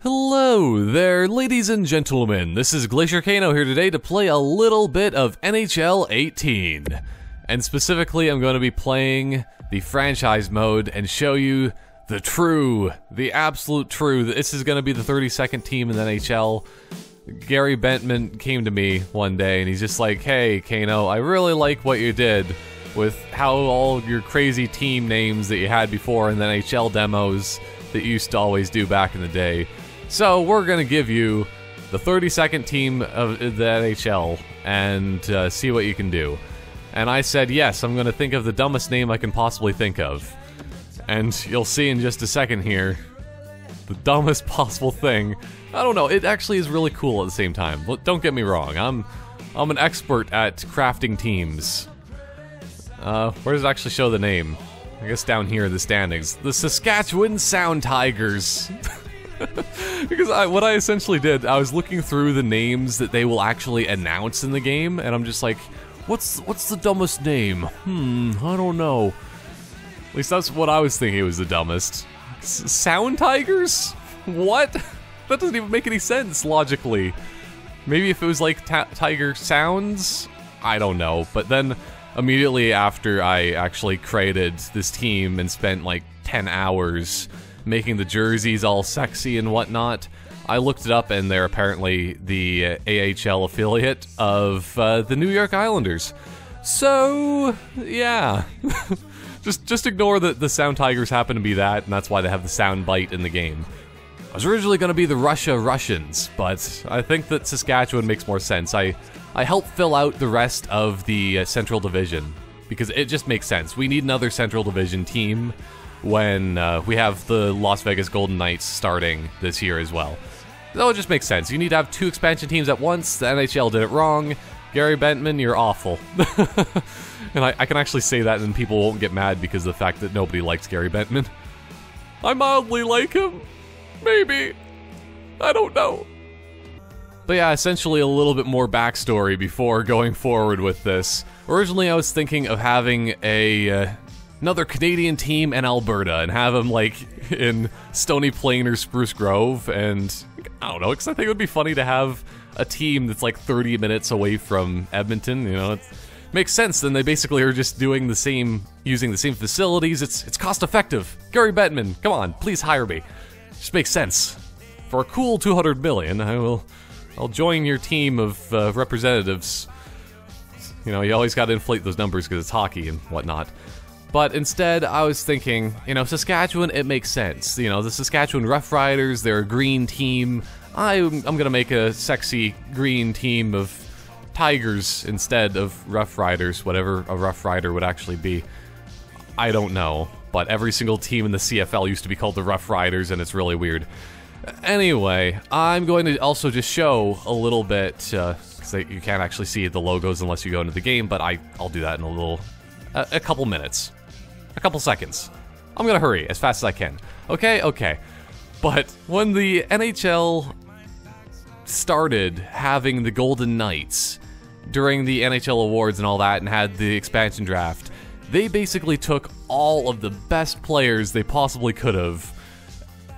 Hello there, ladies and gentlemen. This is Glaciercano here today to play a little bit of NHL18. And specifically, I'm going to be playing the franchise mode and show you the absolute true. This is going to be the 32nd team in the NHL. Gary Bettman came to me one day and he's just like, "Hey, Kano, I really like what you did with how all your crazy team names that you had before in the NHL demos that you used to always do back in the day. So we're going to give you the 32nd team of the NHL and see what you can do." And I said, yes, I'm going to think of the dumbest name I can possibly think of. And you'll see in just a second here, the dumbest possible thing. I don't know, it actually is really cool at the same time. Don't get me wrong, I'm an expert at crafting teams. Where does it actually show the name? I guess down here in the standings. The Saskatchewan Sound Tigers. Because what I essentially did, I was looking through the names that they will actually announce in the game, and I'm just like, what's the dumbest name? I don't know. At least that's what I was thinking was the dumbest. Sound Tigers? What? That doesn't even make any sense, logically. Maybe if it was like Tiger Sounds? I don't know. But then, immediately after I actually created this team and spent like 10 hours making the jerseys all sexy and whatnot, I looked it up and they're apparently the AHL affiliate of the New York Islanders. So, yeah. just ignore that the Sound Tigers happen to be that, and that's why they have the sound bite in the game. I was originally going to be the Russians, but I think that Saskatchewan makes more sense. I helped fill out the rest of the Central Division, because it just makes sense. We need another Central Division team when we have the Las Vegas Golden Knights starting this year as well. So it just makes sense. You need to have two expansion teams at once. The NHL did it wrong. Gary Bettman, you're awful. And I can actually say that and people won't get mad because of the fact that nobody likes Gary Bettman. I mildly like him. Maybe. I don't know. But yeah, essentially a little bit more backstory before going forward with this. Originally I was thinking of having another Canadian team in Alberta and have them like in Stony Plain or Spruce Grove, and I don't know, because I think it would be funny to have a team that's like 30 minutes away from Edmonton. You know, it makes sense. Then they basically are just doing the same, using the same facilities. It's cost effective. Gary Bettman, come on, please hire me. Just makes sense. For a cool 200 million, I'll join your team of representatives. You know, you always got to inflate those numbers because it's hockey and whatnot. But instead, I was thinking, you know, Saskatchewan, it makes sense. You know, the Saskatchewan Roughriders, they're a green team. I'm gonna make a sexy green team of Tigers instead of Roughriders, whatever a Roughrider would actually be. I don't know, but every single team in the CFL used to be called the Roughriders, and it's really weird. Anyway, I'm going to also just show a little bit, because you can't actually see the logos unless you go into the game, but I'll do that in a couple minutes. A couple seconds. I'm gonna hurry as fast as I can. Okay. But when the NHL started having the Golden Knights during the NHL awards and all that and had the expansion draft, they basically took all of the best players they possibly could have.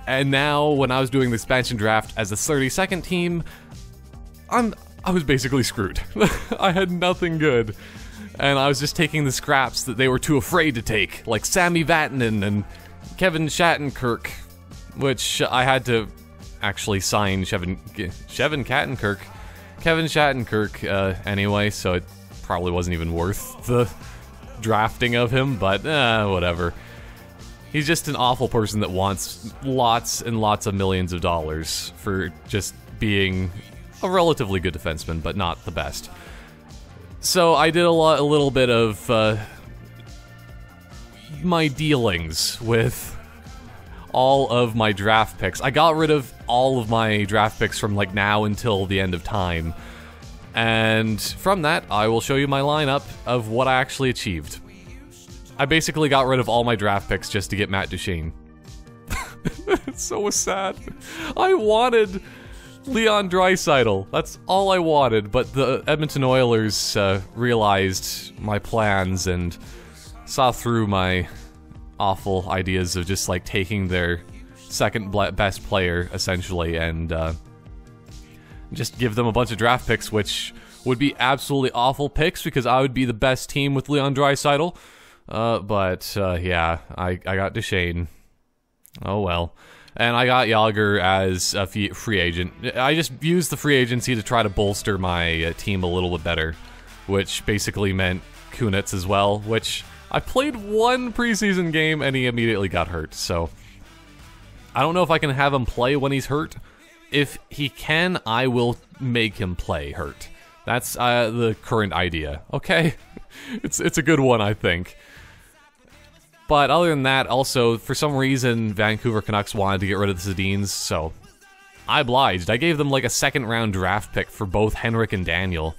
And now, when I was doing the expansion draft as a 32nd team, I was basically screwed. I had nothing good. And I was just taking the scraps that they were too afraid to take, like Sami Vatanen and Kevin Shattenkirk, which I had to actually sign Kevin Shattenkirk anyway, so it probably wasn't even worth the drafting of him, but whatever. He's just an awful person that wants lots and lots of millions of dollars for just being a relatively good defenseman, but not the best. So I did a little bit of my dealings with all of my draft picks. I got rid of all of my draft picks from like now until the end of time. And from that, I will show you my lineup of what I actually achieved. I basically got rid of all my draft picks just to get Matt Duchene. It's so sad. I wanted Leon Draisaitl. That's all I wanted, but the Edmonton Oilers realized my plans and saw through my awful ideas of just like taking their second best player, essentially, and just give them a bunch of draft picks, which would be absolutely awful picks because I would be the best team with Leon Draisaitl. But yeah, I got Duchesne. Oh well. And I got Jágr as a free agent. I just used the free agency to try to bolster my team a little bit better, which basically meant Kunitz as well, which I played one preseason game and he immediately got hurt, so I don't know if I can have him play when he's hurt. If he can, I will make him play hurt. That's the current idea, okay? It's a good one, I think. But other than that, also, for some reason, Vancouver Canucks wanted to get rid of the Sedins, so I obliged. I gave them like a second-round draft pick for both Henrik and Daniel.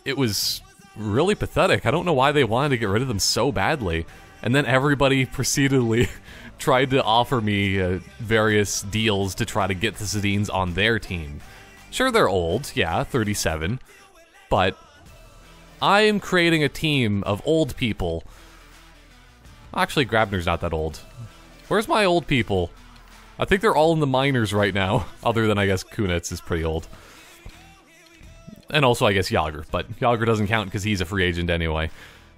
It was really pathetic. I don't know why they wanted to get rid of them so badly. And then everybody proceededly tried to offer me various deals to try to get the Sedins on their team. Sure, they're old, yeah, 37, but I am creating a team of old people. Actually, Grabner's not that old. Where's my old people? I think they're all in the minors right now, other than, I guess, Kunitz is pretty old. And also, I guess, Jágr, but Jágr doesn't count because he's a free agent anyway.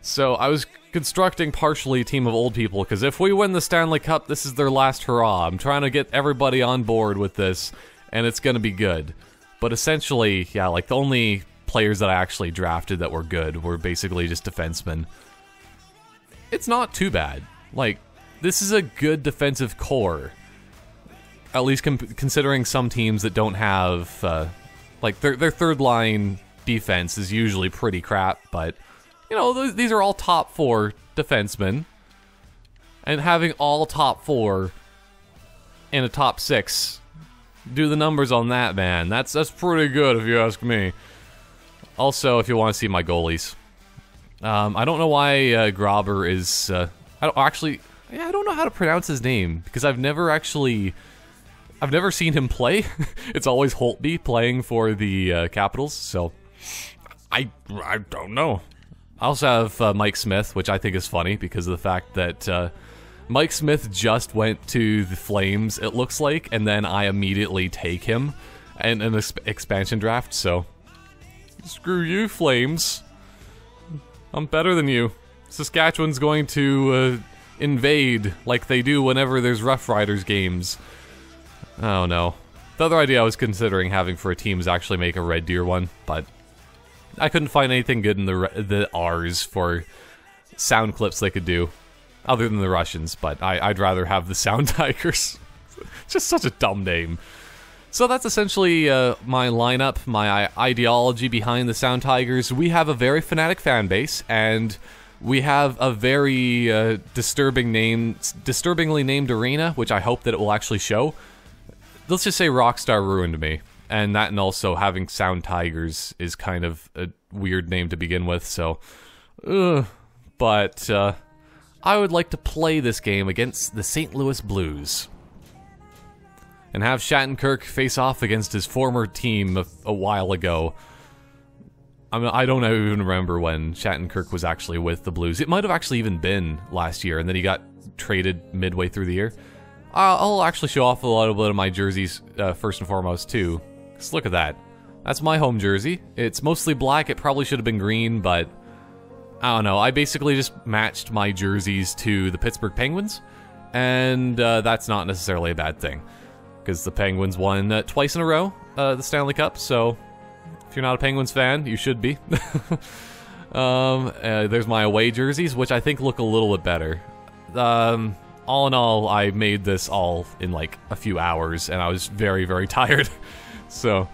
So, I was constructing partially a team of old people, because if we win the Stanley Cup, this is their last hurrah. I'm trying to get everybody on board with this, and it's gonna be good. But essentially, yeah, like, the only players that I actually drafted that were good were basically just defensemen. It's not too bad. Like, this is a good defensive core. At least considering some teams that don't have, like, their third line defense is usually pretty crap, but, you know, these are all top 4 defensemen. And having all top 4 in a top 6, do the numbers on that, man. That's pretty good if you ask me. Also, if you want to see my goalies. I don't know why Grauber is... I don't know how to pronounce his name, because I've never seen him play. It's always Holtby playing for the Capitals, so I don't know. I also have Mike Smith, which I think is funny because of the fact that Mike Smith just went to the Flames, it looks like, and then I immediately take him in an expansion draft, so screw you, Flames. I'm better than you. Saskatchewan's going to invade like they do whenever there's Rough Riders games. Oh no. The other idea I was considering having for a team is actually make a Red Deer one, but I couldn't find anything good in the R's for sound clips they could do, other than the Russians, but I'd rather have the Sound Tigers. Just such a dumb name. So that's essentially my lineup, my ideology behind the Sound Tigers. We have a very fanatic fan base, and we have a very disturbingly named arena, which I hope that it will actually show. Let's just say Rockstar ruined me, and that, and also having Sound Tigers is kind of a weird name to begin with, so... But I would like to play this game against the St. Louis Blues. And have Shattenkirk face off against his former team a while ago. I mean, I don't even remember when Shattenkirk was actually with the Blues. It might have actually even been last year, and then he got traded midway through the year. I'll actually show off a little bit of my jerseys first and foremost, too. Just look at that. That's my home jersey. It's mostly black. It probably should have been green, but I don't know. I basically just matched my jerseys to the Pittsburgh Penguins, and that's not necessarily a bad thing. Because the Penguins won twice in a row, the Stanley Cup, so if you're not a Penguins fan, you should be. There's my away jerseys, which I think look a little bit better. All in all, I made this all in like a few hours, and I was very, very tired. So,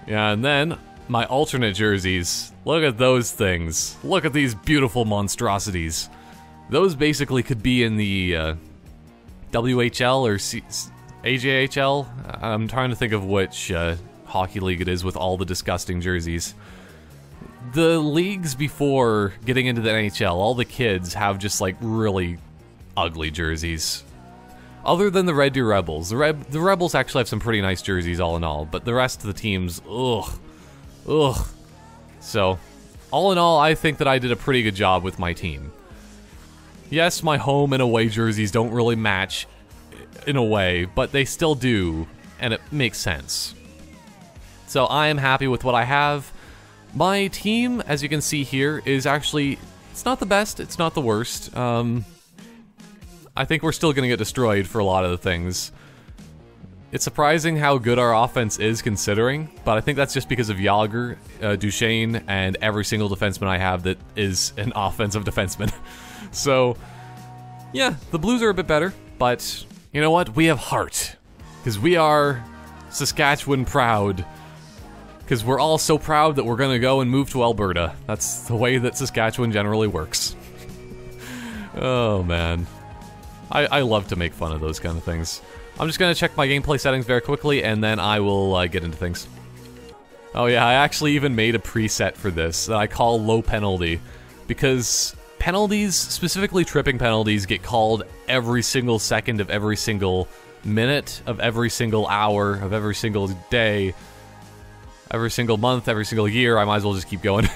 yeah, and then my alternate jerseys. Look at those things. Look at these beautiful monstrosities. Those basically could be in the WHL or AJHL? I'm trying to think of which hockey league it is with all the disgusting jerseys. The leagues before getting into the NHL, all the kids have just like really ugly jerseys. Other than the Red Deer Rebels. The Rebels actually have some pretty nice jerseys all in all, but the rest of the teams, ugh. So, all in all, I think that I did a pretty good job with my team. Yes, my home and away jerseys don't really match in a way, but they still do, and it makes sense. So I am happy with what I have. My team, as you can see here, is actually, it's not the best, it's not the worst. I think we're still going to get destroyed for a lot of the things. It's surprising how good our offense is considering, but I think that's just because of Yager, Duchesne, and every single defenseman I have that is an offensive defenseman. So, yeah, the Blues are a bit better, but you know what? We have heart. Because we are Saskatchewan proud. Because we're all so proud that we're going to go and move to Alberta. That's the way that Saskatchewan generally works. Oh, man. I love to make fun of those kind of things. I'm just going to check my gameplay settings very quickly, and then I will get into things. Oh yeah, I actually even made a preset for this that I call low penalty. Because penalties, specifically tripping penalties, get called every single second of every single minute of every single hour of every single day. Every single month, every single year. I might as well just keep going.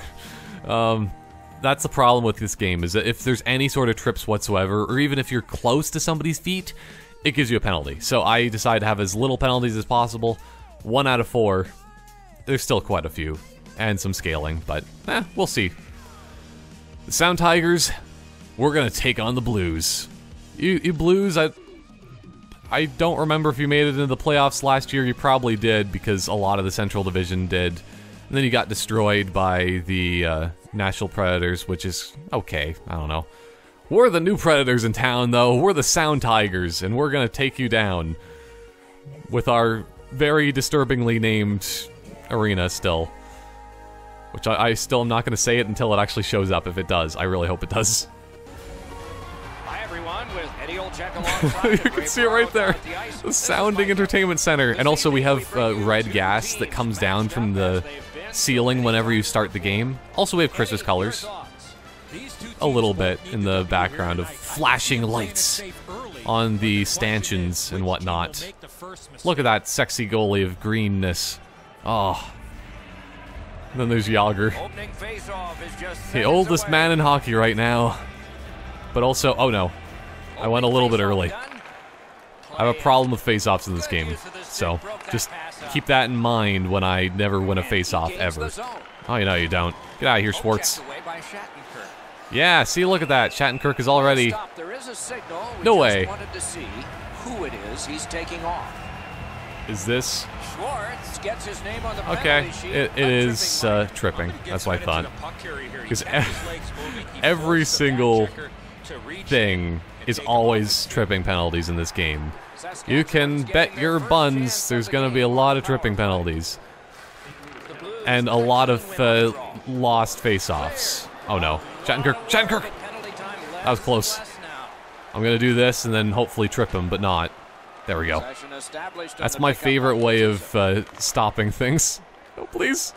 That's the problem with this game, is that if there's any sort of trips whatsoever, or even if you're close to somebody's feet, it gives you a penalty. So I decided to have as little penalties as possible. 1 out of 4. There's still quite a few. And some scaling, but we'll see. The Sound Tigers, we're gonna take on the Blues. You Blues, I don't remember if you made it into the playoffs last year. You probably did, because a lot of the Central Division did. And then you got destroyed by the Nashville Predators, which is okay. I don't know. We're the new Predators in town, though. We're the Sound Tigers, and we're gonna take you down with our very disturbingly named arena still. Which I still am not gonna say it until it actually shows up, if it does. I really hope it does. You can see it right there. The Sounding Entertainment Center. And also we have red gas that comes down from the ceiling whenever you start the game. Also we have Christmas colors. A little bit in the background of flashing lights on the stanchions and whatnot. Look at that sexy goalie of greenness. Oh. And then there's Yager. The oldest man in hockey right now. But also, oh no. I went a little bit early. I have a problem with face-offs in this game, so just keep that in mind when I never win a face-off ever. Oh, you know you don't. Get out of here, Schwartz. Yeah, see, look at that. Shattenkirk is already... No way. Is this... Okay, it is tripping. That's what I thought. Because every single thing is always tripping penalties in this game. You can bet your buns there's going to be a lot of tripping penalties. And a lot of lost face-offs. Oh no. Shattenkirk! Shattenkirk! That was close. I'm going to do this and then hopefully trip him, but not. There we go. That's my favorite way of stopping things. Oh, please.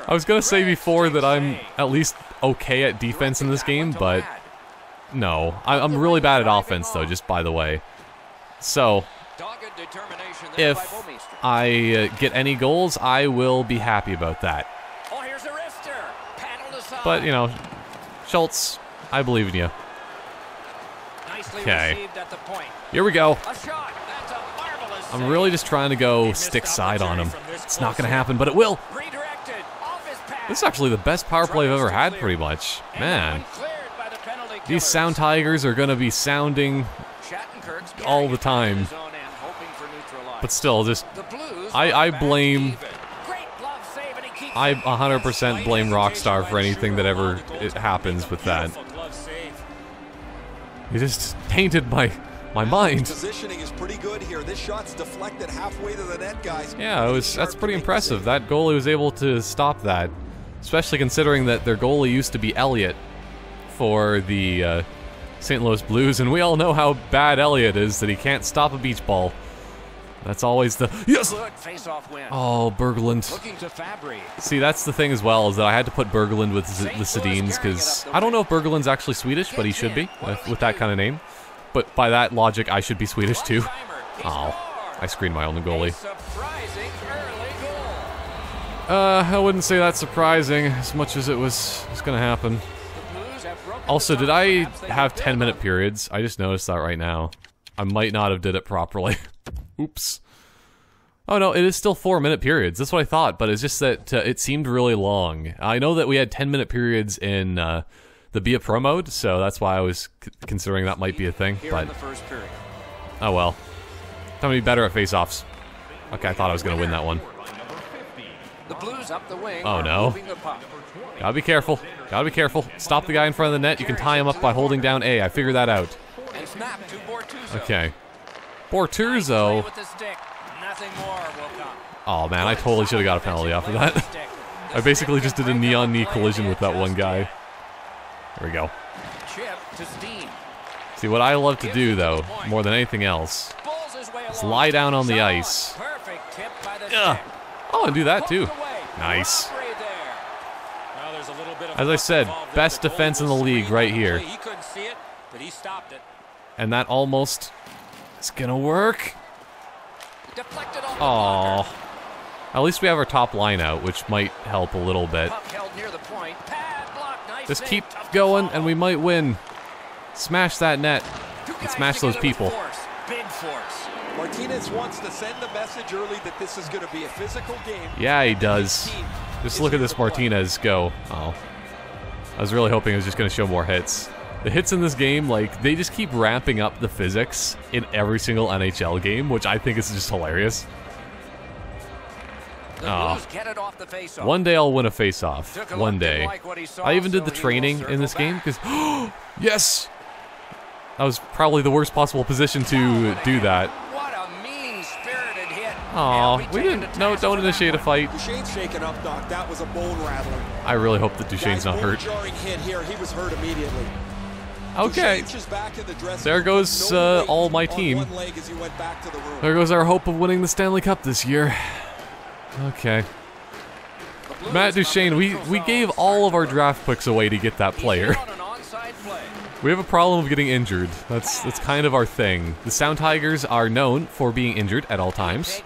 I was going to say before that I'm at least okay at defense in this game, but no. I'm really bad at offense, though, just by the way. So, if I get any goals, I will be happy about that. But, you know, Schultz, I believe in you. Okay. Here we go. I'm really just trying to go stick side on him. It's not going to happen, but it will. This is actually the best power play I've ever had, pretty much. Man. These Sound Tigers are going to be sounding all the time. But still, just... I blame... I 100% blame Rockstar for anything that ever happens with that. He just tainted my mind. Positioning is pretty good here. This shot's deflected halfway to the net, guys. Yeah, that's pretty impressive. That goalie was able to stop that. Especially considering that their goalie used to be Elliott for the St. Louis Blues, and we all know how bad Elliott is, that he can't stop a beach ball. That's always the... Yes! Oh, Berglund. See, that's the thing as well, is that I had to put Berglund with the Sedins, because I don't know if Berglund's actually Swedish, but he should be, with that kind of name. But by that logic, I should be Swedish too. Oh, I screened my own goalie. I wouldn't say that's surprising as much as it was going to happen. Also, did I have 10-minute periods? I just noticed that right now. I might not have did it properly. Oops. Oh no, it is still 4-minute periods. That's what I thought, but it's just that it seemed really long. I know that we had 10-minute periods in the Be a Pro mode, so that's why I was considering that might be a thing. But oh well. Time to be better at face-offs. Okay, I thought I was gonna win that one. The Blues up the wing. Oh no. Gotta be careful. Gotta be careful. Stop the guy in front of the net. You can tie him up by holding down A. I figured that out. And snap to Bortuzzo. Okay. Bortuzzo. Oh man, I totally should have got a penalty off of that. I basically just did a knee-on-knee collision with that one guy. There we go. See, what I love to do, though, more than anything else, is lie down on the ice. Ugh. Oh, and do that, too. Nice. As I said, best defense in the league right here. And that almost is gonna work. Aww. At least we have our top line out, which might help a little bit. Just keep going, and we might win. Smash that net. And smash those people. Martinez wants to send a message early that this is going to be a physical game. Yeah, he does. Just look at this Martinez go. Oh. I was really hoping it was just going to show more hits. The hits in this game, like, they just keep ramping up the physics in every single NHL game, which I think is just hilarious. Oh. One day I'll win a face-off. One day. I even did the training in this game, because... Yes! That was probably the worst possible position to do that. Aw, we didn't... No, don't initiate a fight. Duchesne's shaken up, Doc. That was a bone rattler. I really hope that Duchesne's not hurt. Hit here. He was hurt immediately. Okay. There goes all my team. There goes our hope of winning the Stanley Cup this year. Okay. Matt Duchene, we gave all of our draft picks away to get that player. We have a problem of getting injured. That's kind of our thing. The Sound Tigers are known for being injured at all times.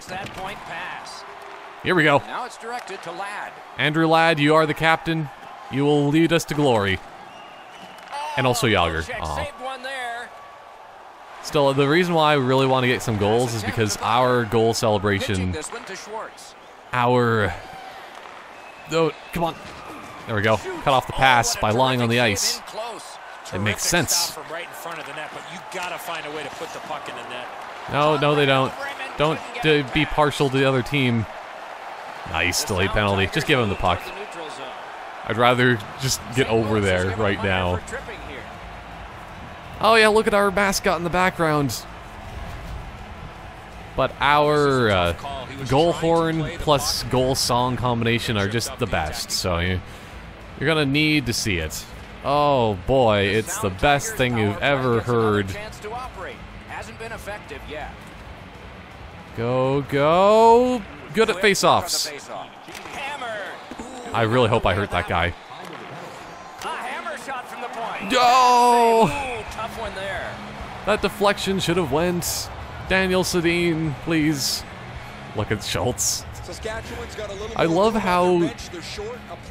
Here we go. Now it's directed to Ladd. Andrew Ladd, you are the captain. You will lead us to glory. And also Yager. Still, the reason why I really want to get some goals is because our goal celebration... Oh, come on. There we go. Cut off the pass by lying on the ice. It makes sense. No, they don't. Don't be partial to the other team. Nice, delayed penalty. Just give him the puck. I'd rather just get over there right now. Oh yeah, look at our mascot in the background. But our goal horn plus goal song combination are just the best, so you're gonna need to see it. Oh boy, it's the best thing you've ever heard. Go, go! Good at face-offs. I really hope I hurt that guy. Oh! That deflection should have went. Daniel Sedin, please. Look at Schultz. I love how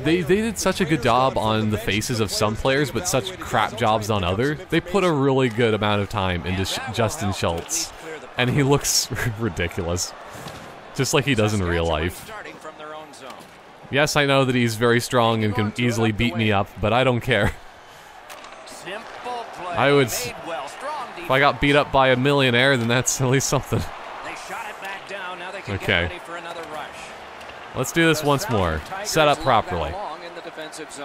they did such a good job on the faces of some players, but such crap jobs on other. They put a really good amount of time into Justin Schultz, and he looks ridiculous. Just like he does in real life. Yes, I know that he's very strong and can easily beat me up, but I don't care. I would... If I got beat up by a millionaire, then that's at least something. Okay. Let's do this once more. Set up properly.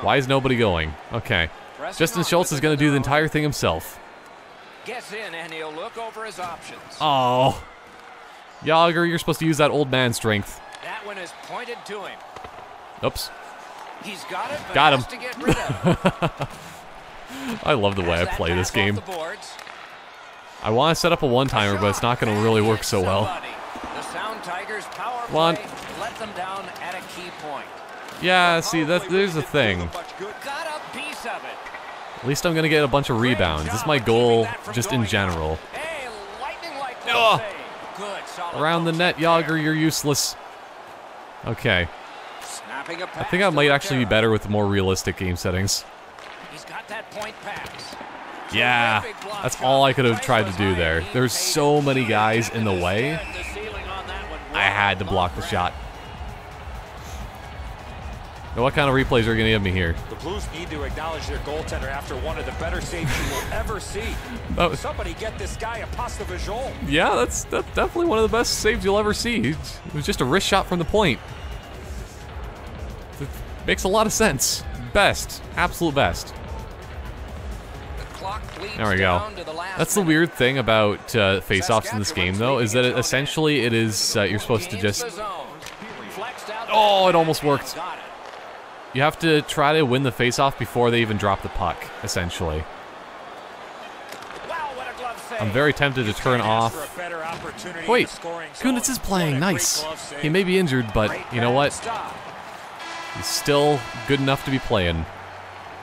Why is nobody going? Okay. Justin Schultz is going to do the entire thing himself. Oh. Yager, you're supposed to use that old man strength. That one is pointed to him. Oops. He's got it, got him. I love the way I play this game. I want to set up a one-timer, but it's not going to really work so well. Come on. Yeah, see, there's the thing. At least I'm going to get a bunch of rebounds. This is my goal, just in general. Ugh. Around the net, Yager, you're useless. Okay. I think I might actually be better with more realistic game settings. He's got that point pass. Yeah, that's all I could have tried to do there. There's so many guys in the way. I had to block the shot. Now, what kind of replays are you going to give me here? The Blues need to acknowledge their goaltender after one of the better saves you will ever see. Somebody get this guy a pasta visual. Yeah, that's definitely one of the best saves you'll ever see. It was just a wrist shot from the point. It makes a lot of sense. Best. Absolute best. There we go. That's the weird thing about face-offs in this game, though, is that essentially it is, you're supposed to just... Oh, it almost worked. You have to try to win the face-off before they even drop the puck, essentially. I'm very tempted to turn off... Wait, Kunitz is playing, nice. He may be injured, but you know what? He's still good enough to be playing.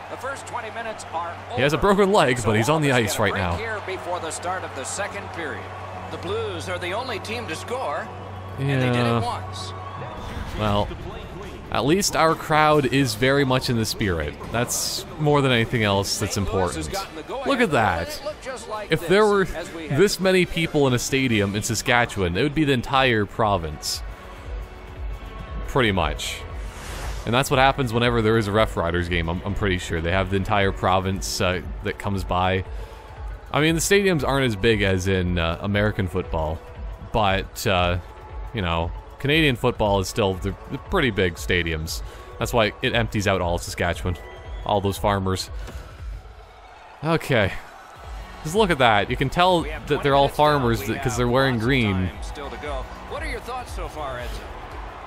The first 20 minutes are over. He has a broken leg, but he's on the ice right now. Here before the start of the second period. The Blues are the only team to score, yeah. and they did it once. Well, at least our crowd is very much in the spirit. That's more than anything else that's important. Look at that. If there were this many people in a stadium in Saskatchewan, it would be the entire province. Pretty much. And that's what happens whenever there is a Rough Riders game, I'm pretty sure. They have the entire province that comes by. I mean, the stadiums aren't as big as in American football, but, you know, Canadian football is still the pretty big stadiums. That's why it empties out all of Saskatchewan. All those farmers. Okay. Just look at that. You can tell that they're all farmers because they're wearing green. What are your thoughts so far, Edson?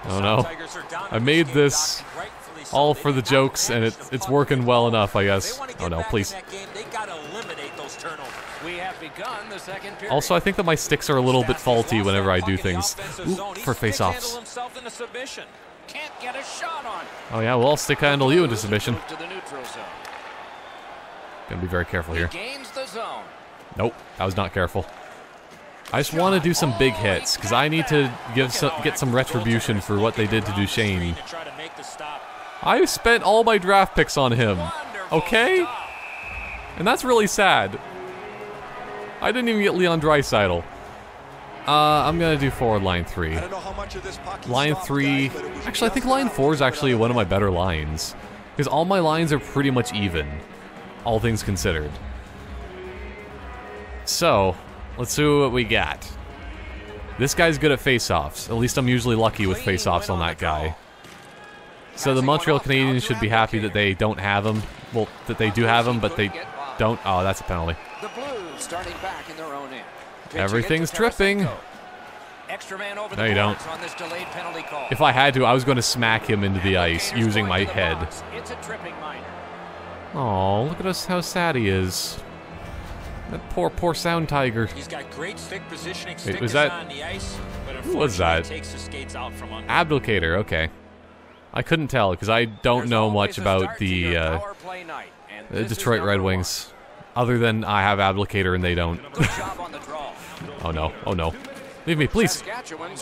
Oh no. I made this all for the jokes, and it's working well enough, I guess. Oh no, please. Also, I think that my sticks are a little bit faulty whenever I do things. Ooh, for face-offs. Oh yeah, well, I'll stick handle you into submission. Gonna be very careful here. Nope, I was not careful. I just want to do some big hits, because I need to get some retribution for what they did to Duchesne. I spent all my draft picks on him, okay? And that's really sad. I didn't even get Leon Draisaitl. I'm going to do forward line 3. Line 3... Actually, I think line 4 is actually one of my better lines. Because all my lines are pretty much even. All things considered. So... let's see what we got. This guy's good at face-offs. At least I'm usually lucky with face-offs on that guy. So the Montreal Canadiens should be happy that they don't have him. Well, that they do have him, but they don't. Oh, that's a penalty. The Blues starting back in their own end. Everything's tripping. No, you don't. If I had to, I was going to smack him into the ice using my head. Oh, look at us! How sad he is. That poor Sound Tiger. He's got great stick positioning. Wait, was that? On the ice, but who was that? Takes the skates out from under. Abdulkader. Okay. I couldn't tell because I don't know much about the Detroit Red Wings, other than I have Abdulkader and they don't. Oh no! Oh no! Leave me, please!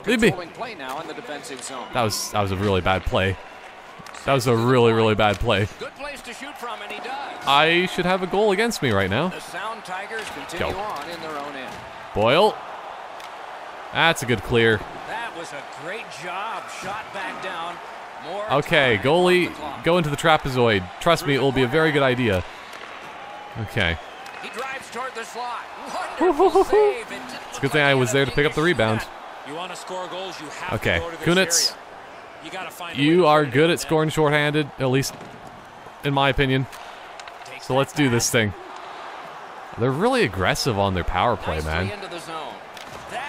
Leave me! That was a really bad play. That was a really bad play. Good place to shoot from, and he does. I should have a goal against me right now. The Sound Tigers continue on in their own end. Boyle. That's a good clear. That was a great job. Shot back down. More okay, goalie, go into the trapezoid. Trust me, it will be a very good idea. Okay. He drives toward the slot. Wonderful save. It's a good thing I was there to pick up the rebound. You want to score goals, you have okay, to go to this Kunitz. area. You are good at scoring shorthanded, at least in my opinion. So let's do this thing. They're really aggressive on their power play, man.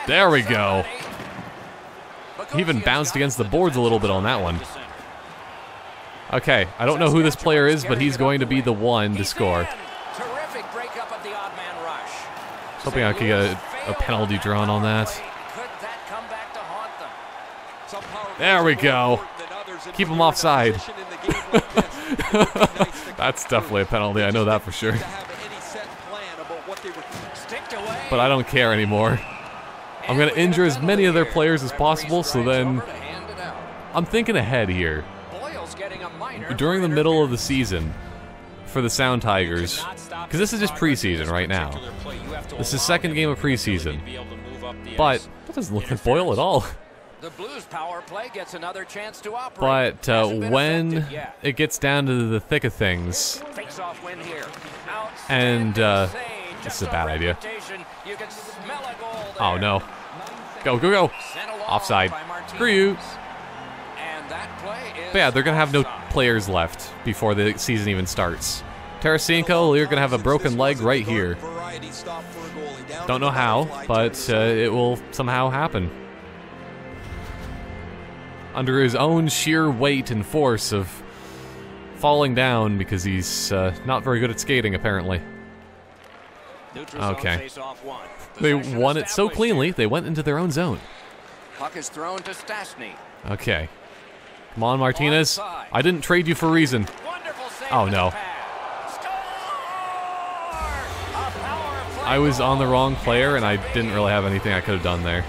There we go. He even bounced against the boards a little bit on that one. Okay, I don't know who this player is, but he's going to be the one to score. Hoping I could get a penalty drawn on that. There we go. Keep him offside. That's definitely a penalty, I know that for sure. But I don't care anymore. I'm going to injure as many of their players as possible, so then... I'm thinking ahead here. During the middle of the season, for the Sound Tigers, Because this is just preseason right now. This is second game of preseason. But that doesn't look like Boyle at all. The Blues power play gets another chance to operate. But when it gets down to the thick of things, and this is a bad idea. Oh no. Go, go, go. Offside. Screw you. But yeah, they're going to have no players left before the season even starts. Tarasenko, you're going to have a broken leg right here. Don't know how, but it will somehow happen. Under his own sheer weight and force of falling down because he's not very good at skating, apparently. Okay. They won it so cleanly, they went into their own zone. Puck is thrown to Stastny. Okay. Come on, Martinez. I didn't trade you for a reason. Oh, no. I was on the wrong player, and I didn't really have anything I could have done there.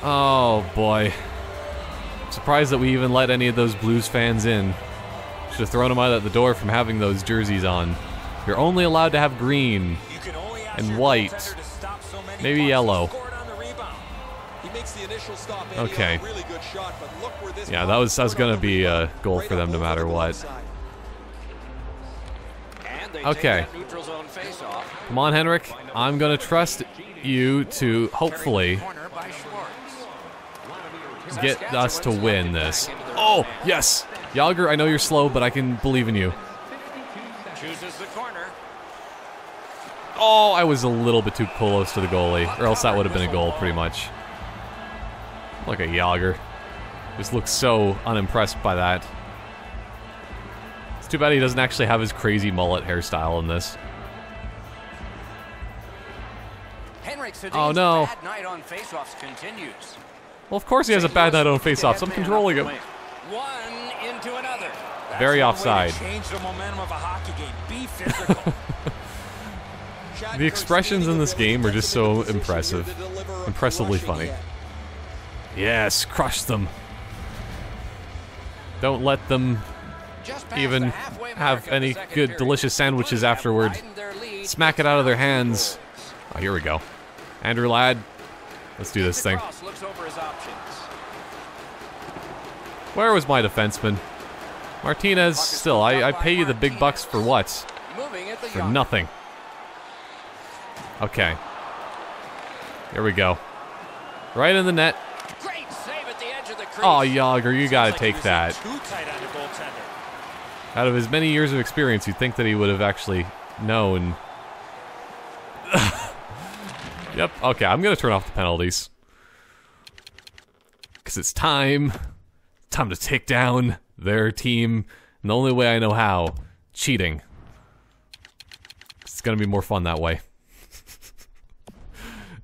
Oh, boy. I'm surprised that we even let any of those Blues fans in. Should have thrown them out at the door from having those jerseys on. You're only allowed to have green and white. Maybe yellow. Okay. Yeah, that was going to be a goal for them no matter what. Okay. Come on, Henrik. I'm going to trust you to hopefully get us to win this. Oh, yes! Yager, I know you're slow, but I can believe in you. Oh, I was a little bit too close to the goalie, or else that would have been a goal, pretty much. Look at Yager. Just looks so unimpressed by that. It's too bad he doesn't actually have his crazy mullet hairstyle in this. Oh no. Well, of course he has a bad night on faceoffs. I'm controlling him. Very offside. The expressions in this game are just so impressive. Impressively funny. Yes, crush them. Don't let them even have any good, delicious sandwiches afterward. Smack it out of their hands. Oh, here we go. Andrew Ladd, let's do this thing. Where was my defenseman? Martinez, still, I pay you the big bucks for what? For nothing. Okay. Here we go. Right in the net. Oh, Yager, you gotta take that. Out of his many years of experience, you'd think that he would have actually known. Yep, okay, I'm gonna turn off the penalties. Because it's time. Time to take down their team. And the only way I know how, cheating. It's gonna be more fun that way.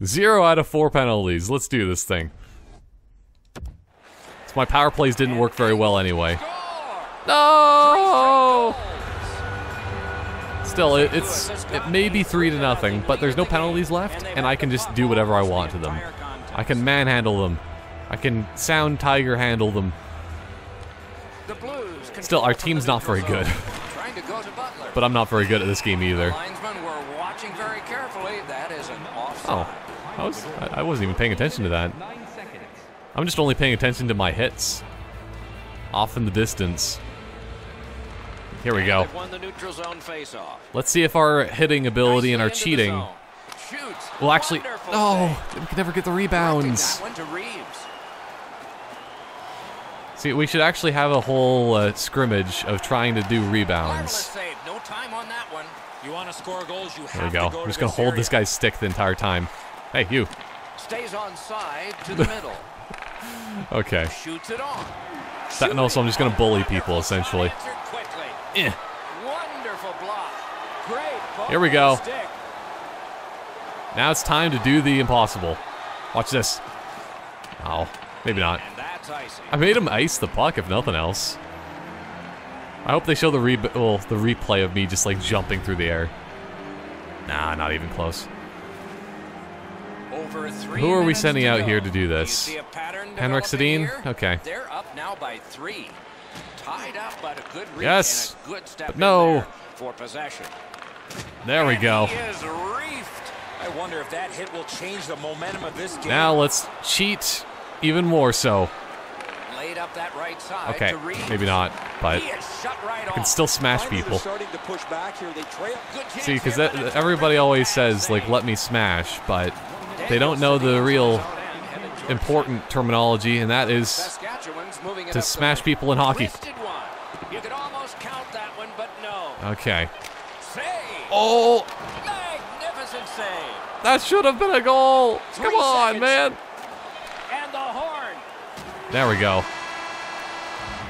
0 out of 4 penalties. Let's do this thing. So my power plays didn't work very well anyway. No! Still, it may be 3-0, but there's no penalties left, and I can just do whatever I want to them. I can manhandle them. I can sound tiger handle them. Still, our team's not very good. But I'm not very good at this game either. Oh, I wasn't even paying attention to that. I'm just only paying attention to my hits. Off in the distance. Here we go. Let's see if our hitting ability and our cheating will actually... Oh, we can never get the rebounds. See, we should actually have a whole scrimmage of trying to do rebounds. There we go. I'm just going to hold this guy's stick the entire time. Hey, you. Stays on side to the middle. Okay. Shoots it on. And also, I'm just going to bully people, essentially. Wonderful block. Great. Here we go. Now it's time to do the impossible. Watch this. Oh, maybe not. I made him ice the puck, if nothing else. I hope they show the replay of me just like jumping through the air. Nah, not even close. Who are we sending out here to do this? Henrik Sedin? Okay. They're up now by 3. Tied up, but a good read and a good step but no. For possession. There we go. He is reefed. I wonder if that hit will change the momentum of this game. Now let's cheat even more so. Laid up that right side Okay, to Reeves. maybe not, but He is shut right I can off. still smash Finally, people. they're starting to push back here. They trail. Good chance See, because here, but it's everybody a always bad says, like, save. let me smash, but they don't know the real important terminology, and that is Saskatchewan's moving it to up smash the people in hockey. twisted one. You could almost count that one, but no. Okay. Save. Oh, Magnificent save. that should have been a goal. Come 3 on, seconds. man. And the horn. There we go.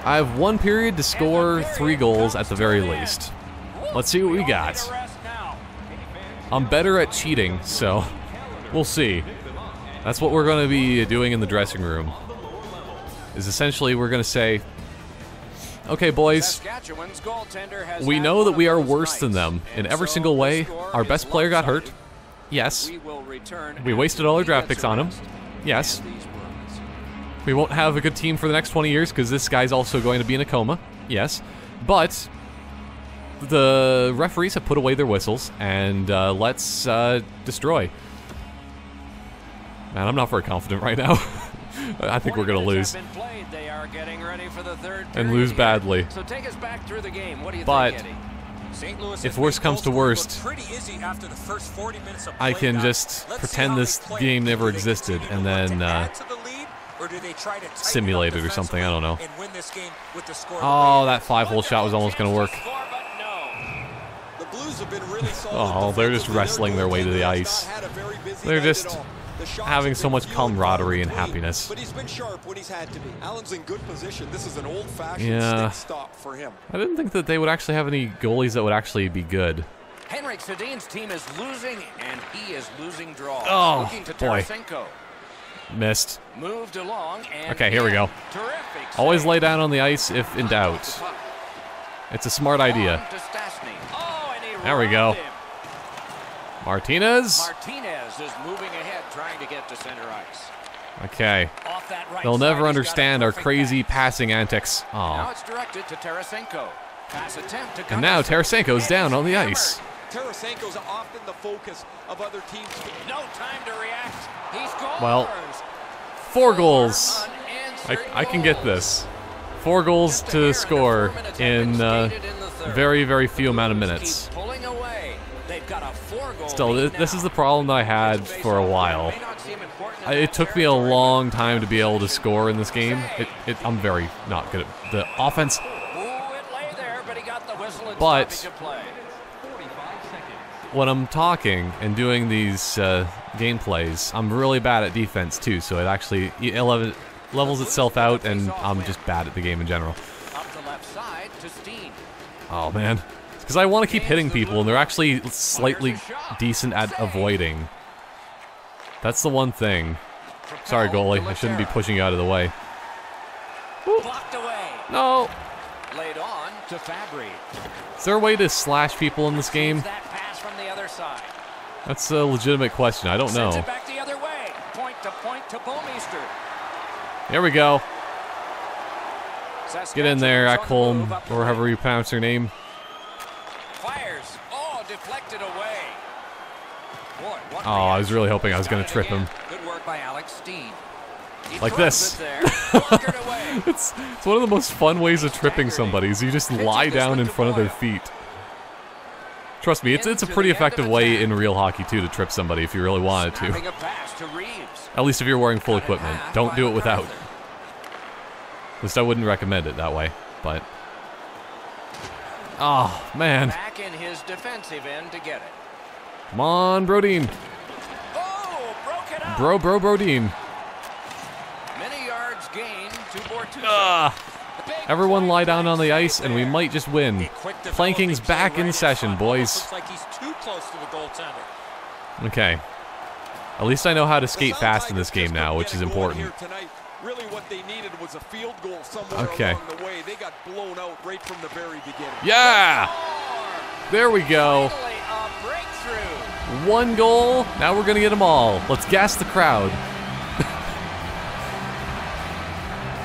I have 1 period to score 3 goals at the very least. Let's see what we got. I'm better at cheating, so we'll see. That's what we're going to be doing in the dressing room. Is essentially we're going to say, okay, boys, Saskatchewan's goaltender has we had know one that of we are those worse nights, than them in and every so single the way. score Our is best player got hurt. lopsided. Yes. We will return We after wasted all our he draft gets picks on him. a rest. Yes. And these words. We won't have a good team for the next 20 years because this guy's also going to be in a coma. Yes. But the referees have put away their whistles, and let's destroy. Man, I'm not very confident right now. I think we're going to 20 lose. minutes have been played. They are getting ready for the third And period lose here. badly. So take us back through the game. What do you But think, Eddie? St. Louis if has worst made comes to goal scoring worst, look pretty easy after the first 40 minutes of I play, can guys. just Let's see pretend how this they play. game never Do they existed continue and to look then to add to the lead, or do they try to tighten simulate up it or something, I don't know. and win this game with the score Oh, the way it that 5-hole shot was almost going to work. Score, but no. The Blues have been really solid. Oh, they're just wrestling their way to the ice. They're just having so much camaraderie and happiness. But he's been sharp when he's had to be. Allen's in good position. This is an old-fashioned Yeah. stick stop for him. I didn't think that they would actually have any goalies that would actually be good. Henrik Sedin's team is losing, and he is losing draws. Oh, Looking to boy. Tarasenko. Missed. Moved along, and Okay, here we go. Terrific Always save. lay down on the ice if in doubt. Puck. It's a smart idea. On to Stastny. Oh, and he There we go. robbed him. Martinez. Martinez is moving ahead, trying to get to center ice. Okay. Off that right They'll side, never he's got a understand our perfect crazy pass. passing antics. Now Oh. it's directed to Tarasenko. Pass attempt to And now Gunnarsson. Tarasenko's And down he's on the hammered. ice. Tarasenko's often the focus of other teams. No time to react. He scores. Well, 4 goals. Unanswered I can get goals. this. 4 goals Just a to hair and score a ferment in attempt skated in the third. very, very few The amount of Blues minutes. keep pulling away. They've got a 4-goal Still, lead this now. is the problem that I had for a while. May not seem important in It that took me a territory, long time to be able to score in this game. I'm very not good at the offense. Ooh, it lay there, but he got the whistle and But- stoppage of play. When I'm talking and doing these gameplays, I'm really bad at defense too, so it actually levels itself out, and I'm just bad at the game in general. Up the left side to Steen. Oh man, because I want to keep hitting people, and they're actually slightly decent at avoiding. That's the one thing. Sorry, goalie, I shouldn't be pushing you out of the way. Blocked away. No. Laid on to Fabry. Is there a way to slash people in this game? That pass from the other side. That's a legitimate question. I don't Sends know. it back the other way. Point to Bouwmeester. Here we go. Get in there, Saskatchewan's on the move Ekholm, up the or however wing. you pronounce her name. Fires. Oh, deflected away. Boy, what Oh, I was reaction. really hoping I was going to Got it trip him. again. Good work by Alex Steen. He Like throws this. it there. Blockered away. It's one of the most fun ways of tripping somebody is you just lie down in front of their feet. Trust me, it's a pretty effective way in real hockey too to trip somebody if you really wanted to. Snapping a pass to Reeves. At least if you're wearing full equipment. Don't do it without. At least I wouldn't recommend it that way, but... Oh, man. Back in his defensive end to get it. Come on, Brodeen. Oh, broke it up. Brodeen. Many yards gained to Bortuzzo. Ah. The big Everyone point lie down back on the right ice and we there. might just win. Planking's back in session, boys. Looks like he's too close to the goaltender. Okay. At least I know how to skate fast in this game now, which is important. Really what they needed was a field goal somewhere Okay. along the way. They got blown out right from the very beginning. Yeah! There we go. Finally, a breakthrough. 1 goal. Now we're going to get them all. Let's gas the crowd.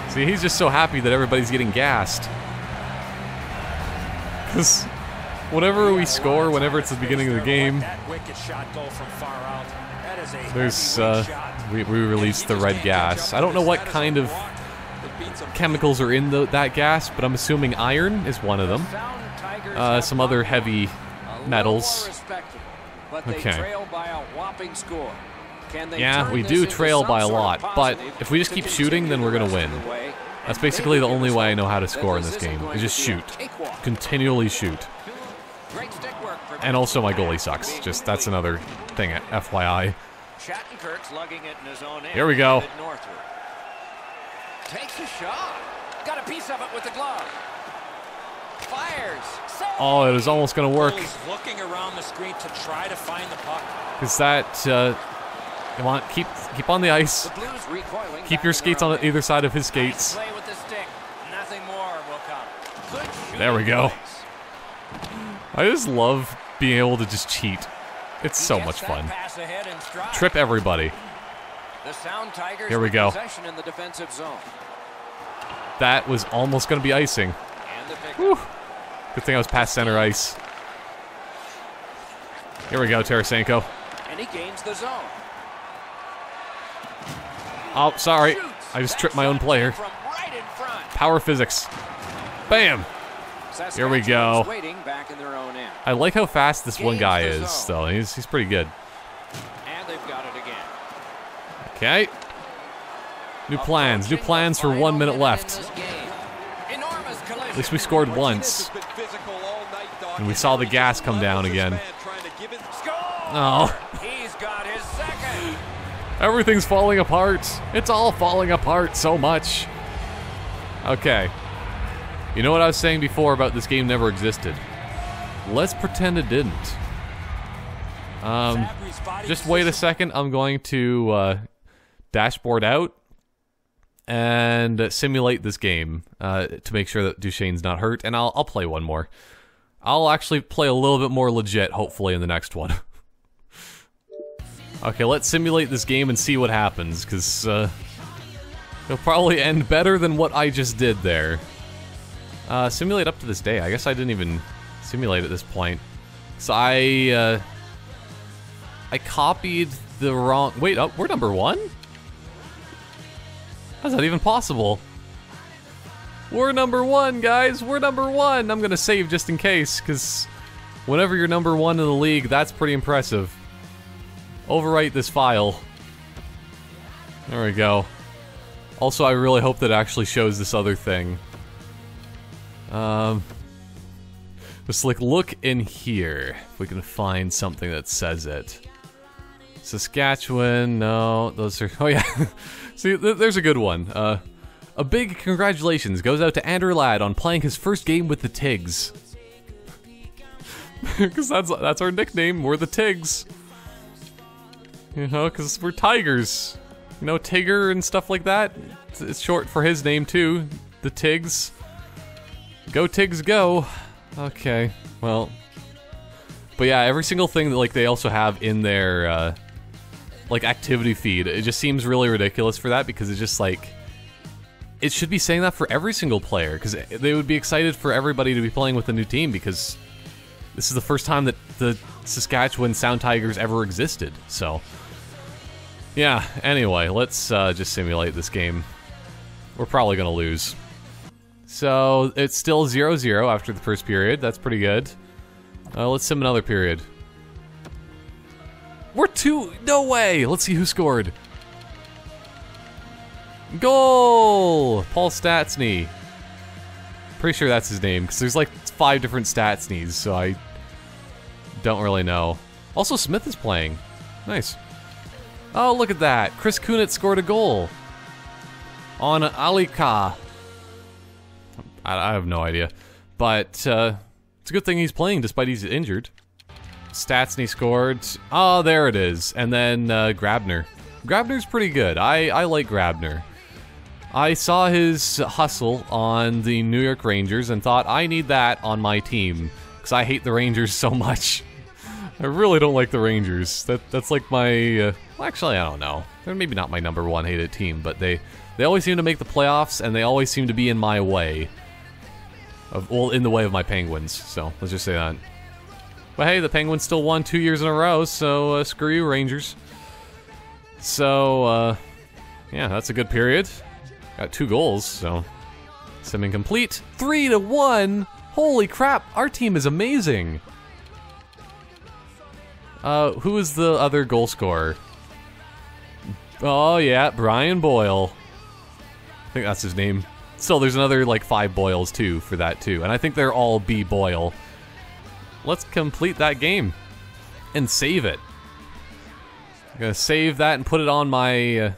See, he's just so happy that everybody's getting gassed. Because whenever we score, whenever it's the beginning of the game, there's, we release the red gas. I don't know what kind of chemicals are in that gas, but I'm assuming iron is one of them. Some other heavy metals. Okay. Yeah, we do trail by a lot, but if we just keep shooting, then we're gonna win. That's basically the only way I know how to score in this game, is just shoot. Continually shoot. And also my goalie sucks. Just, that's another thing, FYI. Here we go. Takes a shot. Got a piece of it with the glove. Fires. Oh, it was almost gonna work. He's looking around the screen to try to find the puck. Because that, come on, keep on the ice. Keep your skates on either side of his skates. There we go. I just love being able to just cheat. It's so much fun. Trip everybody. Here we go. That was almost going to be icing. Whew. Good thing I was past center ice. Here we go, Tarasenko. And he gains the zone. Oh, sorry. I just tripped my own player. Power physics. Bam! Here we go. I like how fast this one guy is, though. He's pretty good. And they've got it again. Okay. New plans for 1 minute left. At least we scored once. And we saw the gas come down again. Oh. He's got his second. Everything's falling apart. It's all falling apart so much. Okay. You know what I was saying before about this game never existed? Let's pretend it didn't. Just wait a second. I'm going to dashboard out and simulate this game to make sure that Duchesne's not hurt, and I'll play one more. I'll actually play a little bit more legit, hopefully, in the next one. Okay, let's simulate this game and see what happens, because it'll probably end better than what I just did there. Simulate up to this day. I guess I didn't even simulate at this point. So I copied the wrong... Wait, oh, we're number 1? How's that even possible? We're number 1, guys! We're number 1! I'm gonna save just in case, because whenever you're number 1 in the league, that's pretty impressive. Overwrite this file. There we go. Also, I really hope that it actually shows this other thing. Just like, look in here, if we can find something that says it. Saskatchewan, no, those are, oh yeah. See, there's a good one. A big congratulations goes out to Andrew Ladd on playing his first game with the Tigs. Because that's our nickname, we're the Tigs. You know, because we're Tigers. You know, Tigger and stuff like that. It's short for his name too, the Tigs. Go Tigs go. Okay, well. But yeah, every single thing that like they also have in their like activity feed, it just seems really ridiculous for that, because it's just like, it should be saying that for every single player, because they would be excited for everybody to be playing with a new team, because this is the first time that the Saskatchewan Sound Tigers ever existed, so. Yeah, anyway, let's just simulate this game. We're probably gonna lose. So, it's still 0-0 after the first period. That's pretty good. Let's sim another period. We're 2... No way! Let's see who scored. Goal! Paul Stastny. Pretty sure that's his name, because there's like 5 different Stastnys, so I don't really know. Also, Smith is playing. Nice. Oh, look at that. Chris Kunitz scored a goal. On Alika. I have no idea. But, it's a good thing he's playing despite he's injured. Stastny scored. Oh, there it is. And then, Grabner. Grabner's pretty good. I like Grabner. I saw his hustle on the New York Rangers and thought, I need that on my team. Because I hate the Rangers so much. I really don't like the Rangers. That's like my... well, actually, I don't know. They're maybe not my #1 hated team, but they always seem to make the playoffs, and they always seem to be in my way. Well, in the way of my Penguins, so let's just say that. But hey, the Penguins still won 2 years in a row, so screw you, Rangers. So, yeah, that's a good period. Got 2 goals, so sim incomplete. 3-1! Holy crap, our team is amazing. Who is the other goal scorer? Oh yeah, Brian Boyle. I think that's his name. Still, there's another like 5 Boyles too for that too, and I think they're all B Boyle. Let's complete that game and save it. I'm gonna save that and put it on my.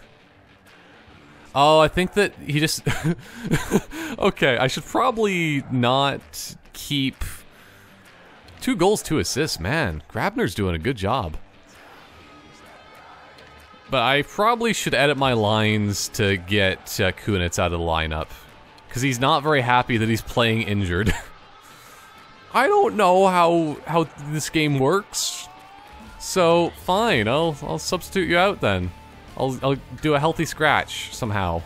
Oh, I think that he just. Okay, I should probably not keep. 2 goals, 2 assists, man. Grabner's doing a good job. But I probably should edit my lines to get Kunitz out of the lineup. Because he's not very happy that he's playing injured. I don't know how this game works. So, fine, I'll substitute you out then. I'll do a healthy scratch somehow.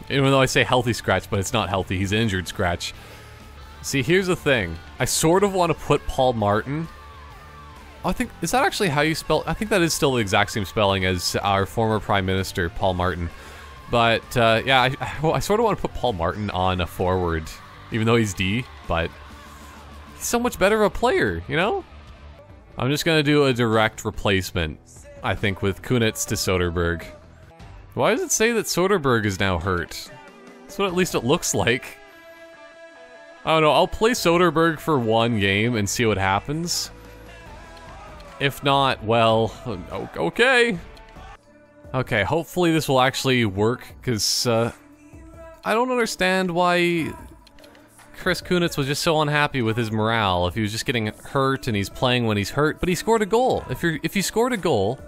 Even though I say healthy scratch, but it's not healthy, he's an injured scratch. See, here's the thing. I sort of want to put Paul Martin. I think, is that actually how you spell? I think that is still the exact same spelling as our former Prime Minister, Paul Martin. But, yeah, I sort of want to put Paul Martin on a forward, even though he's D, but he's so much better of a player, you know? I'm just going to do a direct replacement, I think, with Kunitz to Soderberg. Why does it say that Soderberg is now hurt? That's what at least it looks like. I don't know, I'll play Soderberg for 1 game and see what happens. If not, well, okay. Okay, hopefully this will actually work, because I don't understand why Chris Kunitz was just so unhappy with his morale. If he was just getting hurt and he's playing when he's hurt, but he scored a goal. If you scored a goal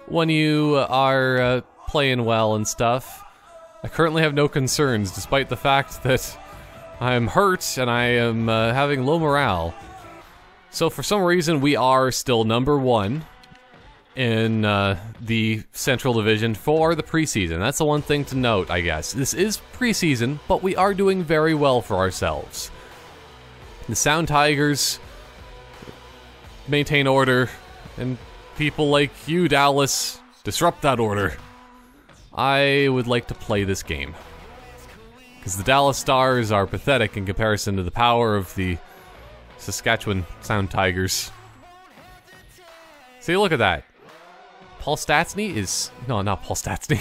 when you are playing well and stuff, I currently have no concerns, despite the fact that I'm hurt and I am having low morale. So for some reason we are still number 1 in the Central Division for the preseason. That's the one thing to note, I guess. This is preseason, but we are doing very well for ourselves. The Sound Tigers maintain order, and people like you, Dallas, disrupt that order. I would like to play this game. Because the Dallas Stars are pathetic in comparison to the power of the Saskatchewan Sound Tigers. See, look at that. Paul Stastny is... No, not Paul Stastny.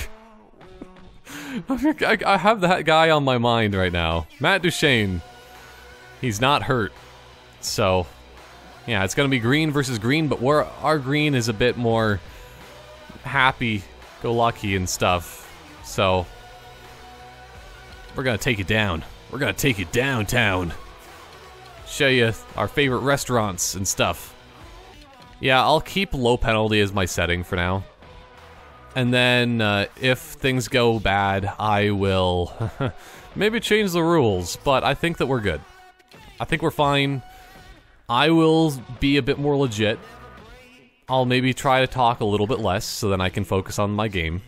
I have that guy on my mind right now. Matt Duchene. He's not hurt. So, yeah, it's going to be green versus green, but our green is a bit more happy-go-lucky and stuff. So, we're going to take it down. We're going to take it downtown. Show you our favorite restaurants and stuff. Yeah, I'll keep low penalty as my setting for now. And then, if things go bad, I will maybe change the rules, but I think that we're good. I think we're fine. I will be a bit more legit. I'll maybe try to talk a little bit less, so then I can focus on my game.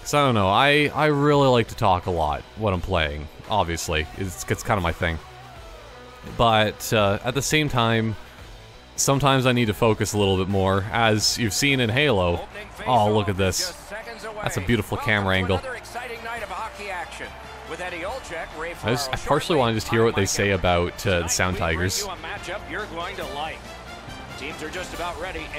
So I don't know, I really like to talk a lot when I'm playing, obviously. It's kind of my thing. But, at the same time, sometimes I need to focus a little bit more, as you've seen in Halo. Oh, look at this. That's a beautiful camera angle. I partially want to just hear what they say about the Sound Tigers.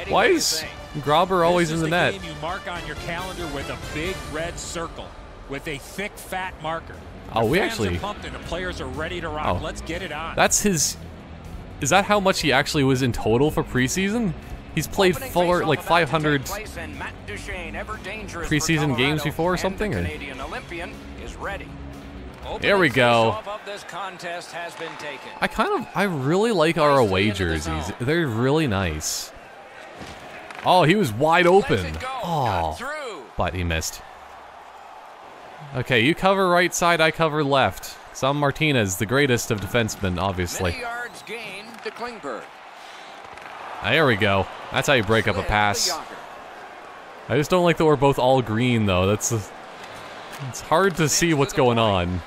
Why is Grauber always in the net? You mark on your calendar with a big red circle with a thick, fat marker. Oh, we actually... pumped and the players are ready to rock. Let's get it on. That's his... Is that how much he actually was in total for preseason? He's played for like 500 preseason games before or something? Or? There we go. I really like our away jerseys. They're really nice. Oh, he was wide open. Oh, but he missed. Okay, you cover right side, I cover left. Sam Martinez, the greatest of defensemen, obviously. There we go. That's how you break up a pass. I just don't like that we're both all green, though. It's hard to see what's going on.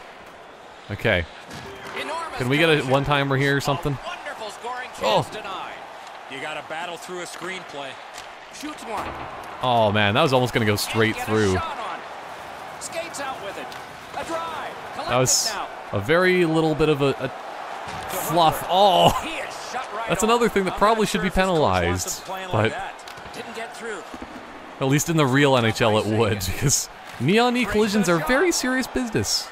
Okay. Can we get a one-timer here or something? Chance denied. You got to battle through a screenplay. Shoots one. Oh man, that was almost gonna go straight through. Skates out with it. A drive. That was a very little bit of a fluff. Oh, that's another thing that probably should be penalized, but didn't get through. At least in the real NHL it would, because neon-y collisions are very serious business.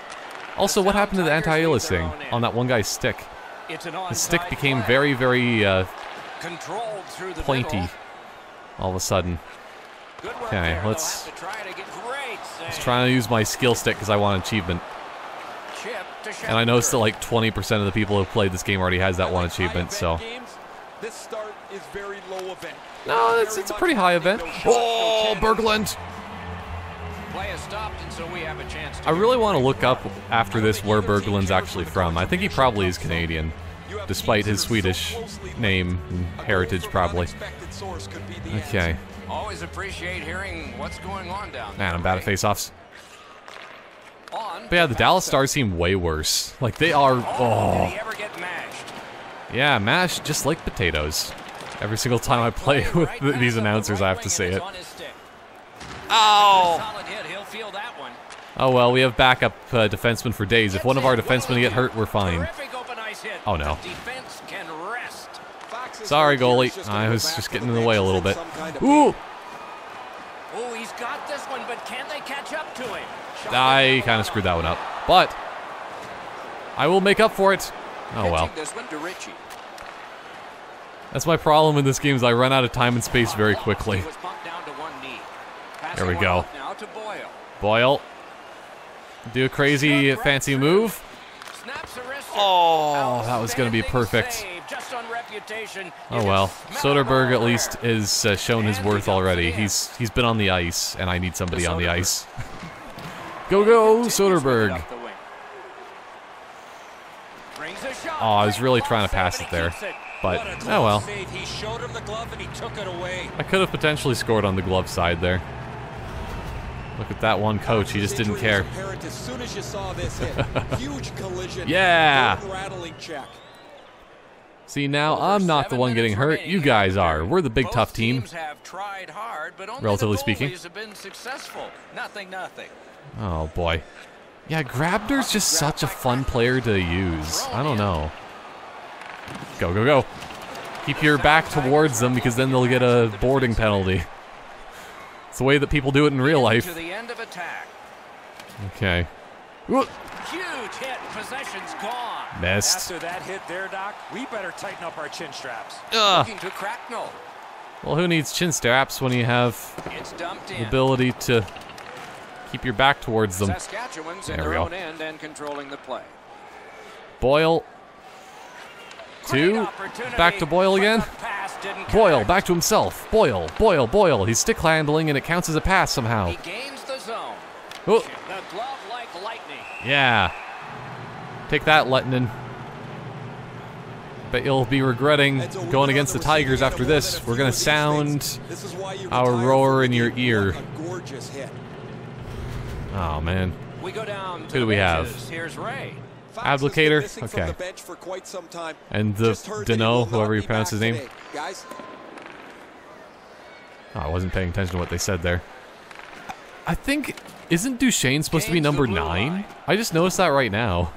Also, what happened to the anti-aliasing on that one guy's stick? His stick became very, very pointy all of a sudden. Okay, let's try to use my skill stick because I want achievement. And I noticed that like 20% of the people who have played this game already has that one achievement, so. No, it's a pretty high event. Oh, Berglund! I really want to look up after this where Berglund's actually from. I think he probably is Canadian, despite his Swedish name and heritage, probably. Okay. Always appreciate hearing what's going on down there. Man, I'm bad at face-offs. But yeah, the Dallas Stars seem way worse. Like, they are... Oh. Yeah, mashed just like potatoes. Every single time I play with these announcers, I have to say it. Oh! Oh well, we have backup defensemen for days. If one of our defensemen get hurt, we're fine. Oh no. Sorry, goalie. I was just getting in the way a little bit. Ooh! Oh, he's got this one, but can they catch up to him? I kind of screwed that one up, but I will make up for it. Oh well. That's my problem in this game is I run out of time and space very quickly. There we go. Boyle. Do a crazy fancy move. Oh, that was going to be perfect. Oh well. Soderbergh at least has shown his worth already. He's been on the ice, and I need somebody on the ice. Go, Soderbergh. Oh, I was really trying to pass it there. But, oh well. I could have potentially scored on the glove side there. Look at that one coach, he just didn't care. Yeah! See, now I'm not the one getting hurt, you guys are. We're the big tough team. Relatively speaking. Oh boy. Yeah, Grabner's just such a fun player to use. I don't know. Go. Keep your back towards them because then they'll get a boarding penalty. It's the way that people do it in real life. Okay. Huge hit, possession's gone. Missed. After that hit there, Doc, we better tighten up our chin straps. Looking to Cracknell. Well, who needs chin straps when you have the ability to keep your back towards them? There we go. And controlling the play. Boyle. 2. Back to Boyle again. Boyle, back to himself. Boyle. He's stick handling and it counts as a pass somehow. He gains the zone. Oh. The glove like lightning. Yeah. Take that, Lettinen. Bet you'll be regretting going against the Tigers after this. We're going to sound our roar in your ear. Oh, man. Who do we have? Here's Ray. Abdicator? Okay. And the Deneau, whoever you pronounce his name. Oh, I wasn't paying attention to what they said there. I think, isn't Duchesne supposed to be number 9? I just noticed that right now.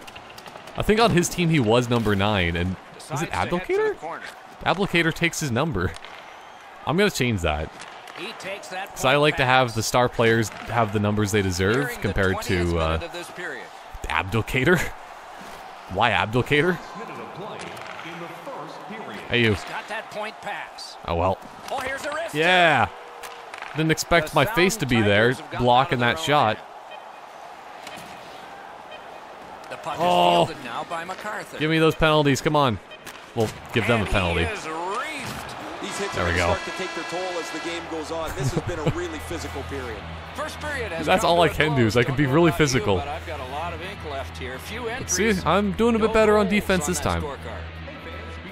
I think on his team he was number 9, and is it Abdicator? Abdicator takes his number. I'm gonna change that. Because I like to have the star players have the numbers they deserve compared to Abdicator. Why Abdicator? Hey you. Oh well. Yeah. Didn't expect my face to be there, blocking that shot. Oh. Give me those penalties, come on. We'll give them a penalty. There we go. That's all I can do, is I can be really physical. See, I'm doing a bit better on defense this time.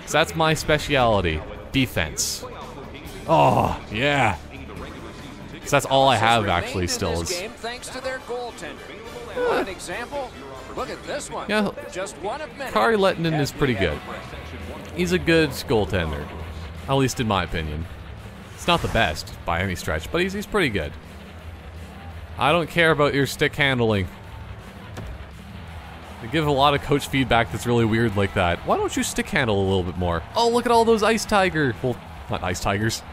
So that's my speciality, defense. Oh, yeah. Because that's all I have actually still is. Thanks to their goaltender. An example? Look at this one. Yeah, Just one of many. Kari Lehtinen is pretty good. He's a good goaltender, at least in my opinion. It's not the best by any stretch, but he's pretty good. I don't care about your stick handling. They give a lot of coach feedback that's really weird like that. Why don't you stick handle a little bit more? Oh, look at all those ice tiger. Well, not ice tigers.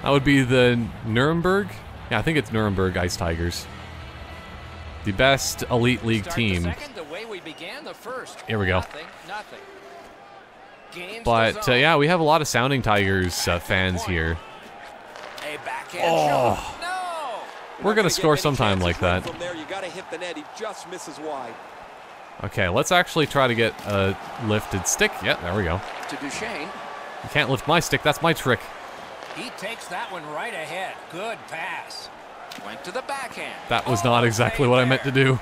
That would be the Nuremberg? Yeah, I think it's Nuremberg Ice Tigers. The best Elite League team. Here we go. But, yeah, we have a lot of Sounding Tigers fans here. Oh! We're gonna score sometime like that. Okay, let's actually try to get a lifted stick. Yeah, there we go. You can't lift my stick, that's my trick. He takes that one right ahead. Good pass. Went to the backhand. That was not exactly what I meant to do.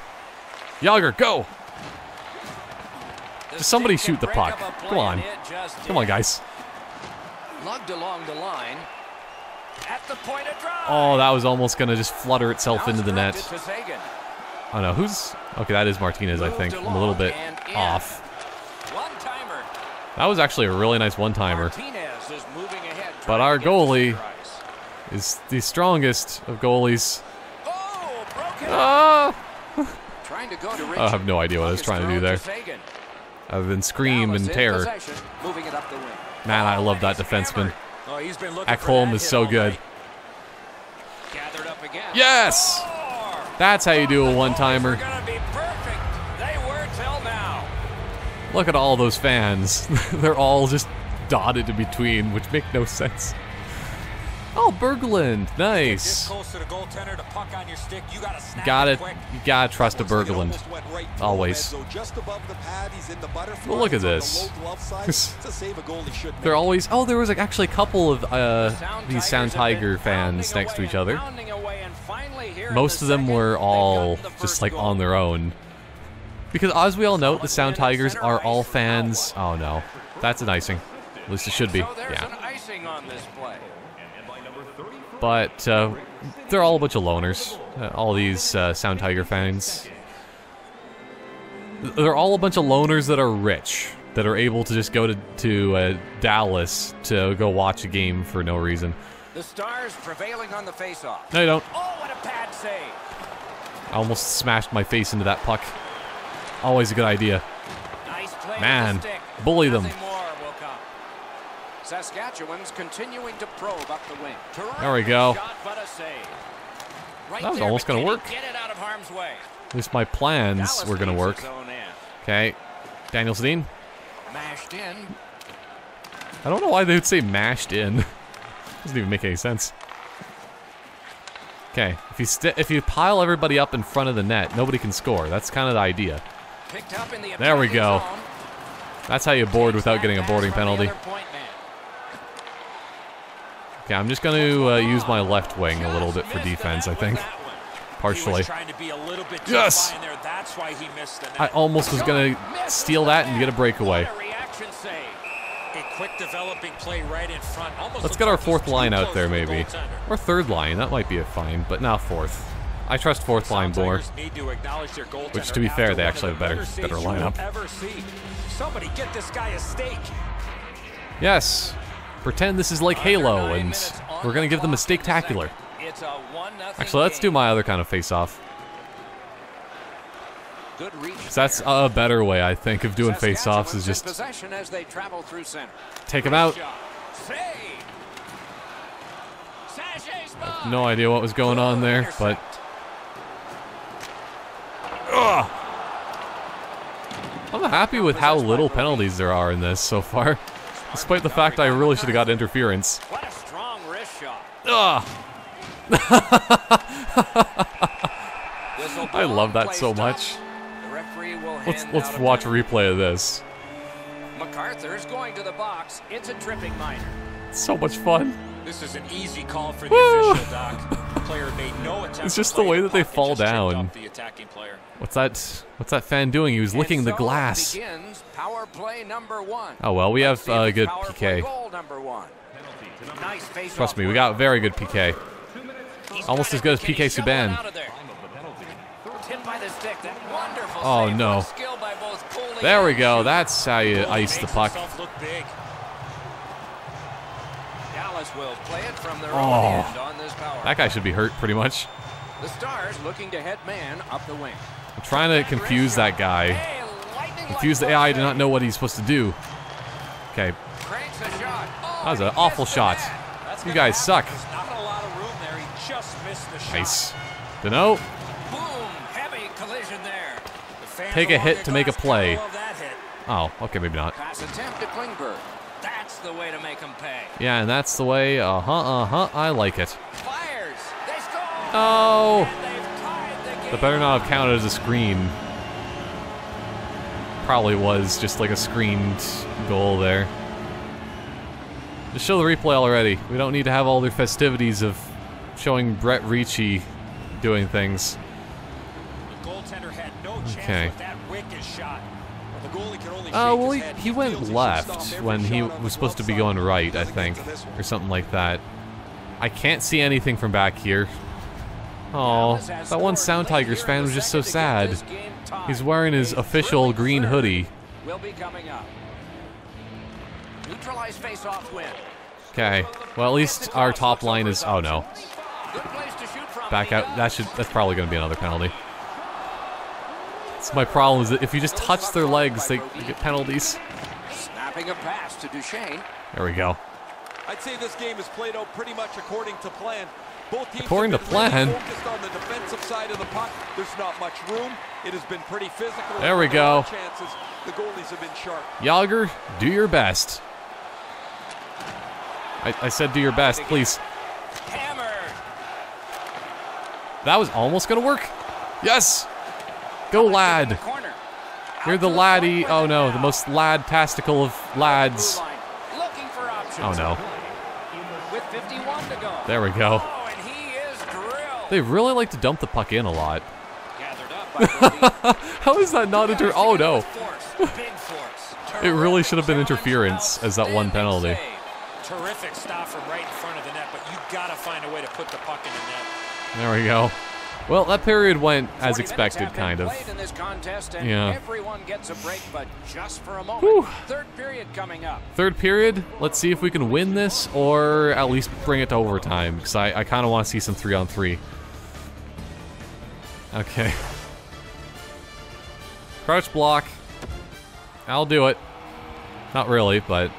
Yager, go! Just somebody shoot the puck. Come on. Come on, guys. Lugged along the line. At the point of drive. Oh, that was almost going to just flutter itself into the net. Oh, no. Who's... Okay, that is Martinez, I think. I'm a little bit off. One-timer. That was actually a really nice one-timer. But our goalie is the strongest of goalies. I have no idea what I was trying to do there. Other than scream and terror. Man, I love that defenseman. Ekholm is so good. Yes! That's how you do a one-timer. Look at all those fans. They're all just dotted in between, which make no sense. Oh, Berglund, nice. You gotta trust a Berglund, always. Well, look at this. They're always. Oh, there was actually a couple of these Sound Tiger fans next to each other. Most of them were all just like on their own. Because as we all know, the Sound Tigers are all fans. Oh no, that's an icing. At least it should be. Yeah. But they're all a bunch of loners. All these Sound Tiger fans. They're all a bunch of loners that are rich, that are able to just go to Dallas to go watch a game for no reason. The Stars prevailing on the face-off. No, you don't. Oh, what a bad save! I almost smashed my face into that puck. Always a good idea. Nice play. Man, bully them. Saskatchewan's continuing to probe up the wing. There we go. Shot, but a save. Right that was there, almost going to work. Get it out of harm's way. At least my plans were going to work. Okay, Daniel Sedin. Mashed in. I don't know why they would say mashed in. Doesn't even make any sense. Okay, if you pile everybody up in front of the net, nobody can score. That's kind of the idea. Picked up in the there we go. zone. That's how you board without getting a boarding penalty. Okay, I'm just going to use my left wing a little bit for defense, I think. Partially. Yes! I almost was going to steal that and get a breakaway. Let's get our fourth line out there, maybe. Or third line, that might be a fine, but now fourth. I trust fourth line more. Which, to be fair, they actually have a better lineup. Somebody get this guy a steak. Yes. Pretend this is like Halo, and we're going to give them a steak-tacular. Actually, let's do my other kind of face-off. That's a better way, I think, of doing face-offs, is just take them out. I have no idea what was going on there, but... Ugh. I'm happy with how little penalties there are in this so far. Despite the fact I really should have got interference. What a strong wrist shot. Ugh. I love that so much. Let's watch a replay of this. MacArthur's going to the box. It's a tripping minor. It's so much fun. This is an easy call for the official, Doc. The player made no attempt. It's just the way that they fall down. What's that fan doing? He was licking the glass. Power play number 1. Oh well, we have good PK. Trust me, we got very good PK. Almost as good as PK Subban. Oh no. There we go. That's how you ice the puck. Oh, that guy should be hurt pretty much. The Stars looking to head man up the wing. I'm trying to confuse that guy. Confuse the AI to not know what he's supposed to do. Okay. That was an awful shot. You guys suck. Nice. Dunno. Take a hit to make a play. Oh, okay, maybe not. Pass attempt to Klingberg. That's the way to make him pay. Yeah, and that's the way. I like it. Fires. They score. Oh. That better not have counted as a screen. Probably was just like a screened goal there. Just show the replay already. We don't need to have all their festivities of showing Brett Ricci doing things. The goaltender had no chance Okay. with that wicked shot. Oh, well, he went left when he was supposed to be going right, I think. Or something like that. I can't see anything from back here. Oh, that one Sound Tigers fan was just so sad. He's wearing his official green hoodie. Okay, well at least our top line is... Oh no. Back out. That's probably going to be another penalty. That's my problem, is that if you just touch their legs, they get penalties. Snapping a pass to Duchesne. There we go. I'd say this game is played out pretty much according to plan. Both teams According to have been really plan? focused on the defensive side of the puck. There's not much room. It has been pretty physical. There we go. Chances. The goalies have been sharp. Yager, do your best. I said do your best, please. Hammer. That was almost gonna work. Yes! Go lad. You're the laddie. Oh no, the most lad-tastical of lads. Oh no. With 51 to go. There we go. Oh, and he is drilled. They really like to dump the puck in a lot. Gathered up by How is that not inter- Oh no. Big force. It really should have been interference as that one penalty. Terrific stop from right in front of the net, but you gotta find a way to put the puck in the net. There we go. Well, that period went as expected, kind of. Yeah. Everyone gets a break, but just for a moment. Whew. Third period coming up. Third period, let's see if we can win this, or at least bring it to overtime, because I kind of want to see some 3-on-3. Okay. Crouch block. I'll do it. Not really, but...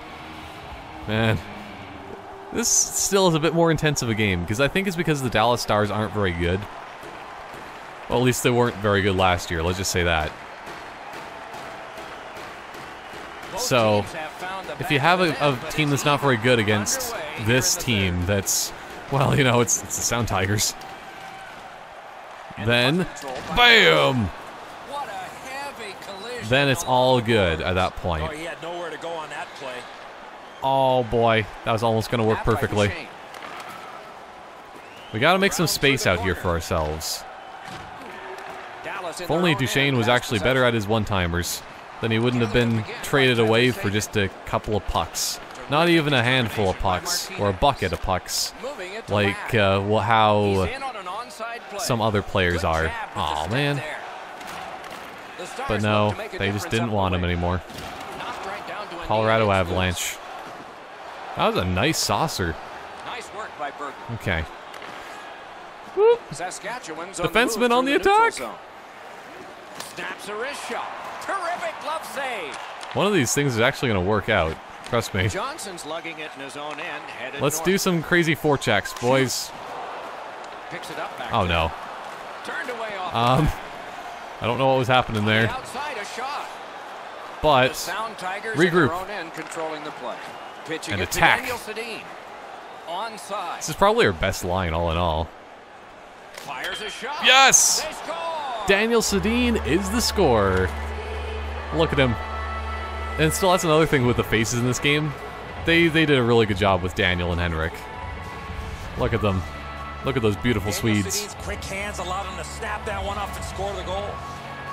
Man. This still is a bit more intense of a game, because I think it's because the Dallas Stars aren't very good. Well, at least they weren't very good last year, let's just say that. So, if you have a team that's not very good against this team that's, well, you know, it's the Sound Tigers, then, BAM! Then it's all good at that point. Oh, he had nowhere to go on that play. Oh boy, that was almost going to work perfectly. We got to make some space out here for ourselves. If only Duchesne was actually better at his one-timers, then he wouldn't have been traded away for just a couple of pucks. Not even a handful of pucks, or a bucket of pucks, like how some other players are. Aw, man. But no, they just didn't want him anymore. Colorado Avalanche. That was a nice saucer. Nice work by Bergman. Okay. Whoop. Defenseman on the attack. Snaps a wrist shot. Terrific glove save. One of these things is actually going to work out. Trust me. Johnson's lugging it in his own end. Let's do some crazy forechecks, boys. Picks it up back Oh no. Turned away off. I don't know what was happening there. Outside a shot. But The Sound Tigers regroup. in their own end controlling the play. Pitching And it to attack. Daniel Sedin. Onside. this is probably our best line, all in all. Fires a shot. Yes! They score. Daniel Sedin is the scorer. Look at him. And still, that's another thing with the faces in this game. They did a really good job with Daniel and Henrik. Look at them. Look at those beautiful Swedes. Sedin's quick hands allowed him to snap that one off and score the goal.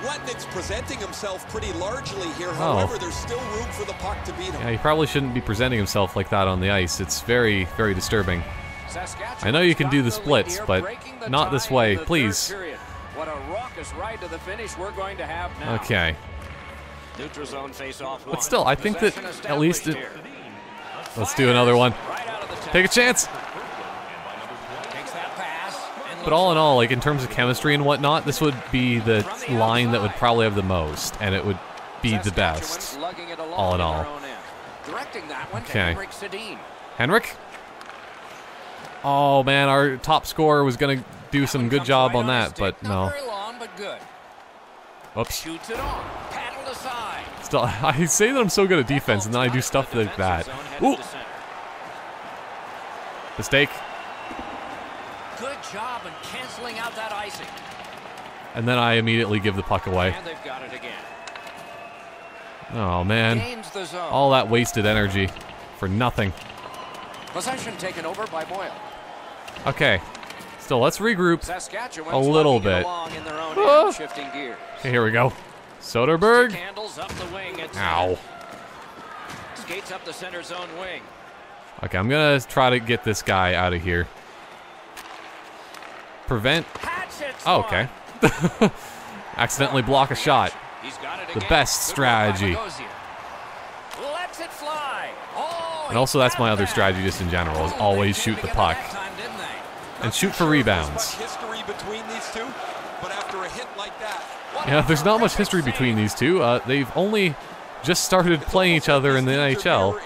Letnick's presenting himself pretty largely here. However, there's still room for the puck to beat him. Yeah, he probably shouldn't be presenting himself like that on the ice. It's very, very disturbing. I know you can do the splits, but not this way, please. What a raucous ride to the finish we're going to have now. Okay. Neutral zone face-off. But still, I think that at least it... Let's do another one. Take a chance. But all in all, like in terms of chemistry and whatnot, this would be the line that would probably have the most, and it would be the best. All in all. Okay. Henrik? Oh man, our top scorer was gonna do some good job on that, but no. Oops. Still, I say that I'm so good at defense, and then I do stuff like that. Ooh. Mistake. Good job in canceling out that icing. And then I immediately give the puck away. And they've got it again. Oh man. All that wasted energy for nothing. Possession taken over by Boyle. Okay. Still, let's regroup a little bit. Shifting gears. Okay, here we go. Soderberg. Up the wing. Ow. Skates up the center zone wing. Okay, I'm gonna try to get this guy out of here. Prevent. Oh, okay. Accidentally block a shot. The best strategy. Lets it fly. And also, that's my other strategy just in general, is always shoot the puck. And shoot for rebounds. Yeah, there's not much history between these two. They've only just started playing each other in the NHL.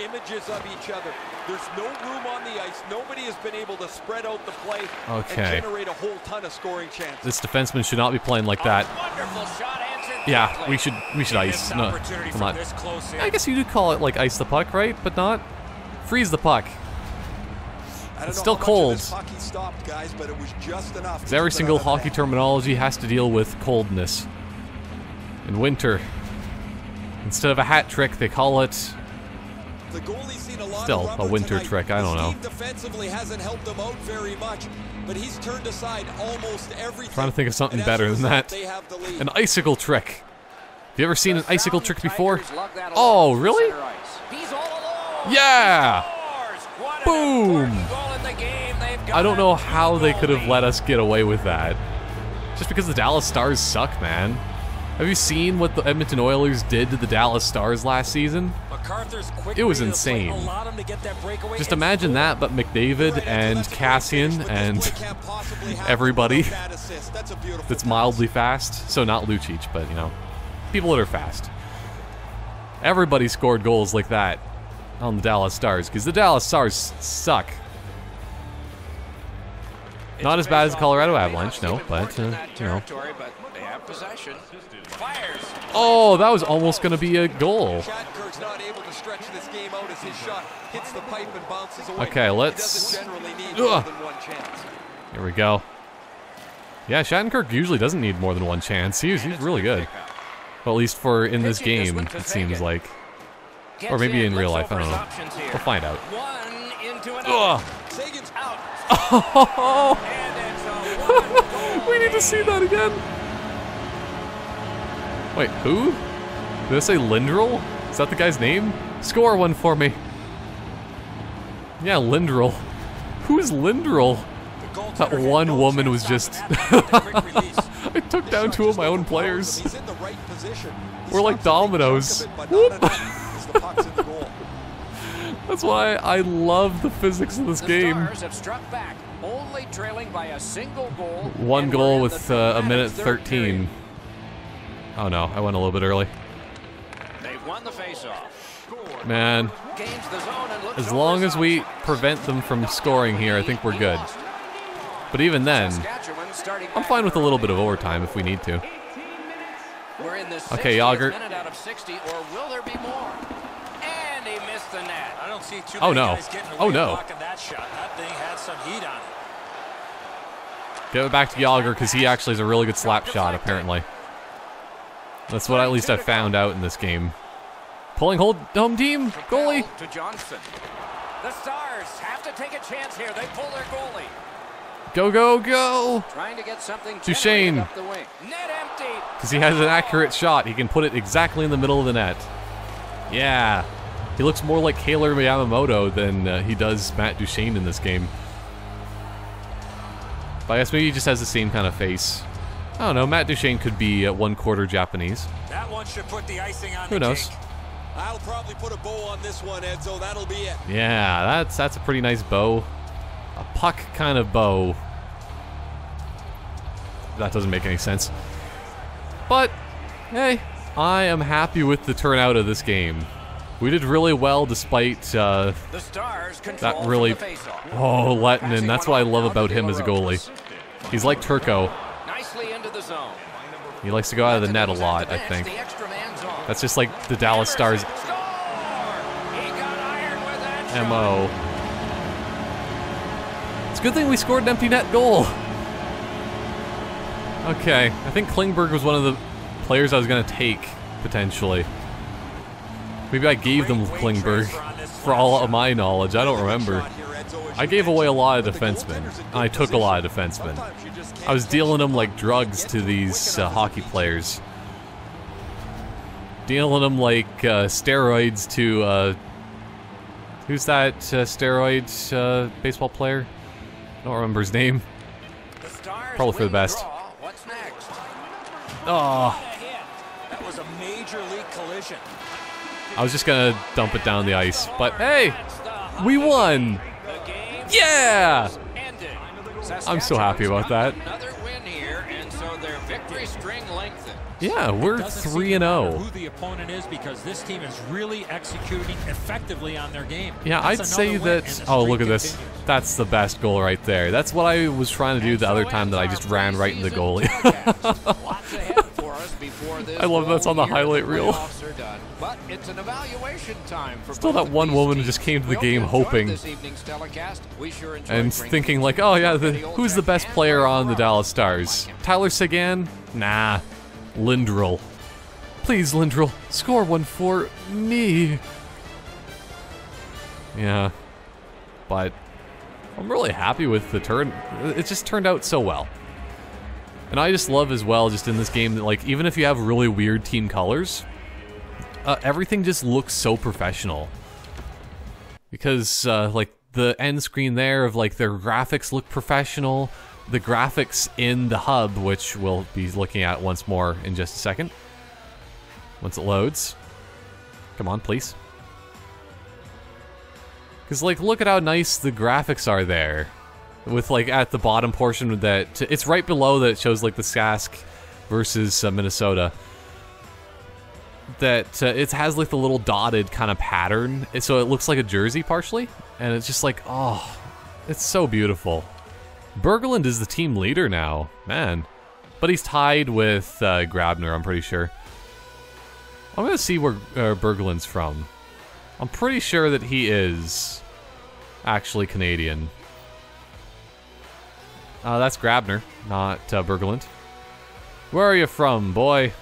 There's no room on the ice. Nobody has been able to spread out the play and generate a whole ton of scoring chances. This defenseman should not be playing like that. Yeah, we should ice. No, come on. I guess you do call it like ice the puck, right? But not freeze the puck. It's still cold. Because every single hockey terminology has to deal with coldness. In winter. Instead of a hat trick, they call it... Still a winter trick, I don't know. Defensively hasn't helped him out very much, but he's turned aside almost everything. Trying to think of something better than that. An icicle trick. Have you ever seen an icicle trick before? Oh, really? Yeah! Boom! I don't know how they could have let us get away with that. Just because the Dallas Stars suck, man. Have you seen what the Edmonton Oilers did to the Dallas Stars last season? It was insane. Just imagine that, but McDavid and Cassian and everybody that's mildly fast. So not Lucic, but, you know, people that are fast. Everybody scored goals like that on the Dallas Stars, because the Dallas Stars suck. Not as bad as the Colorado Avalanche, no, but, you know. Oh, that was almost going to be a goal. Okay, let's... Here we go. Yeah, Shattenkirk usually doesn't need more than one chance. He's really good. Well, at least for in this game, it seems like. Or maybe in real life, I don't know. We'll find out. We need to see that again. Wait, who? Did I say Lindrell? Is that the guy's name? Score one for me. Yeah, Lindrell. Who is Lindrell? That one woman was just... I took down two of my own players. We're like dominoes. That's why I love the physics of this game. One goal with a minute 13. Oh no, I went a little bit early. Man, as long as we prevent them from scoring here, I think we're good. But even then, I'm fine with a little bit of overtime if we need to. Okay, Yager. Oh no. Oh no. Give it back to Yager because he actually is a really good slap shot, apparently. That's what at least I found out in this game. Pulling hold, home team, goalie. The Stars have to take a chance here. They pull their goalie. Go, go, go! Trying to get something Duchesne. Net empty. Because he has an accurate shot. He can put it exactly in the middle of the net. Yeah. He looks more like Kaylor Yamamoto than he does Matt Duchesne in this game. But I guess maybe he just has the same kind of face. I don't know, Matt Duchene could be 1/4 Japanese. That one should put the icing on Who knows? Cake. I'll probably put a bow on this one, Edzo. That'll be it. Yeah, that's a pretty nice bow. A puck kind of bow. That doesn't make any sense. But, hey, I am happy with the turnout of this game. We did really well despite the Stars that really... Oh, Lettinen, that's what I love about him as a goalie. He's like Turco. Nicely into the zone. He likes to go out of the net a lot, I think. That's just like the Dallas Stars MO. It's a good thing we scored an empty net goal. Okay, I think Klingberg was one of the players I was going to take, potentially. Maybe I gave them Klingberg, for all of my knowledge, I don't remember. I gave away a lot of defensemen, and I took a lot of defensemen. I was dealing them like drugs to these hockey players. Dealing them like steroids to, who's that steroid baseball player? I don't remember his name. Probably for the best. What's next? Oh. That was a major league collision. I was just gonna dump it down the ice, but hey, we won! Yeah! I'm so happy about that. Another win here, and so their victory string lengthens. Yeah, we're 3-0. Who the opponent is, because this team is really executing effectively on their game. Yeah, I'd say that. Oh, look at this. That's the best goal right there. That's what I was trying to do the other time that I just ran right into the goalie. I love that's on the highlight reel. Still, that one woman who just came to the game hoping and thinking like, oh yeah, who's the best player on the Dallas Stars? Tyler Seguin? Nah. Lindrell. Please, Lindrell, score one for me. Yeah. But I'm really happy with the turn. It just turned out so well. And I just love as well, just in this game, that like, even if you have really weird team colors, everything just looks so professional. Because, like, the end screen there of, like, their graphics look professional. The graphics in the hub, which we'll be looking at once more in just a second. Once it loads. Come on, please. Because, like, look at how nice the graphics are there. With, like, at the bottom portion that... It's right below that it shows, like, the Sask versus Minnesota. That it has, like, the little dotted kind of pattern. So it looks like a jersey, partially. And it's just like, oh, it's so beautiful. Berglund is the team leader now. Man. But he's tied with Grabner, I'm pretty sure. I'm going to see where Berglund's from. I'm pretty sure that he is actually Canadian. That's Grabner, not Berglund. Where are you from, boy?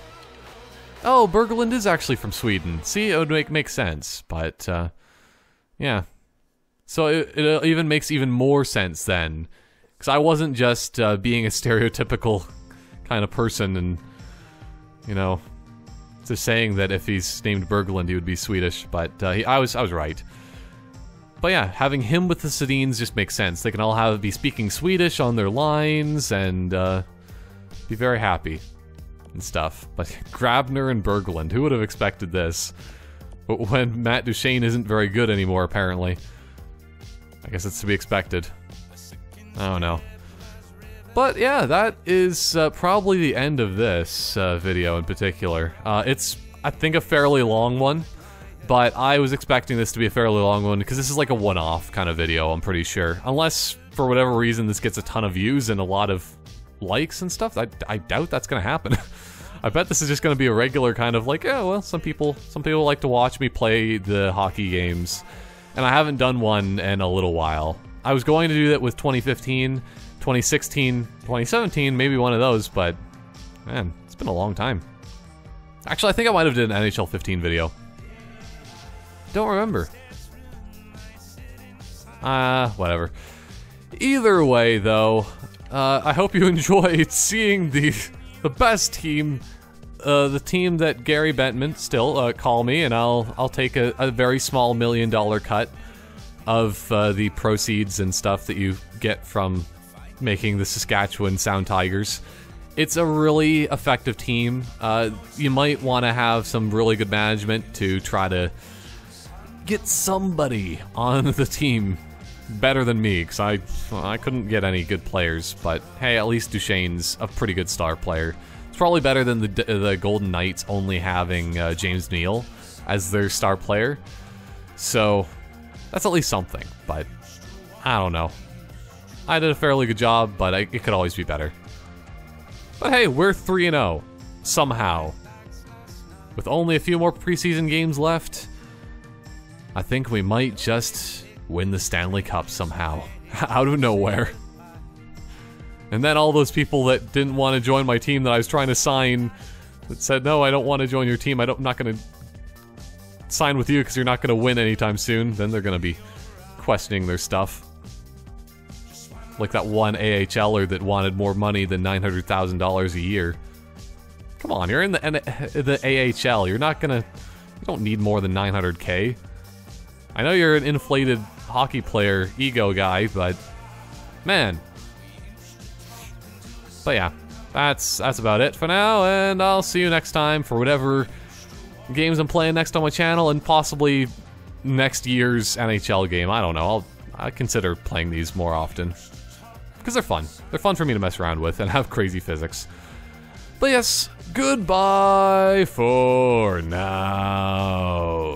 Oh, Berglund is actually from Sweden. See, it would make sense, but yeah. So it even makes even more sense then, because I wasn't just being a stereotypical kind of person and, you know, just saying that if he's named Berglund, he would be Swedish, but I was right. But yeah, having him with the Sedins just makes sense. They can all be speaking Swedish on their lines and be very happy and stuff. But Grabner and Berglund, who would have expected this? But when Matt Duchene isn't very good anymore, apparently. I guess it's to be expected. I don't know. But yeah, that is probably the end of this video in particular. It's, I think, a fairly long one. But I was expecting this to be a fairly long one, because this is like a one-off kind of video, I'm pretty sure. Unless, for whatever reason, this gets a ton of views and a lot of likes and stuff. I doubt that's gonna happen. I bet this is just gonna be a regular kind of like, yeah, well, some people like to watch me play the hockey games. And I haven't done one in a little while. I was going to do that with 2015, 2016, 2017, maybe one of those, but man, it's been a long time. Actually, I think I might have did an NHL15 video. Don't remember. Whatever. Either way, though, I hope you enjoyed seeing the best team, the team that Gary Bettman, still, call me, and I'll take a very small $1 million cut of the proceeds and stuff that you get from making the Saskatchewan Sound Tigers. It's a really effective team. You might want to have some really good management to try to get somebody on the team better than me, because I couldn't get any good players. But hey, at least Duchesne's a pretty good star player. It's probably better than the Golden Knights only having James Neal as their star player. So that's at least something. But I don't know. I did a fairly good job, but it could always be better. But hey, we're 3-0, somehow. With only a few more preseason games left, I think we might just win the Stanley Cup somehow, out of nowhere. And then all those people that didn't want to join my team that I was trying to sign, that said, no, I don't want to join your team, I'm not going to sign with you because you're not going to win anytime soon, then they're going to be questioning their stuff. Like that one AHLer that wanted more money than $900,000 a year. Come on, you're in the AHL. You're not gonna... You don't need more than $900K. I know you're an inflated hockey player ego guy, but... Man. But yeah, that's about it for now, and I'll see you next time for whatever games I'm playing next on my channel, and possibly next year's NHL game. I don't know. I consider playing these more often. Because they're fun. They're fun for me to mess around with and have crazy physics. But yes, goodbye for now.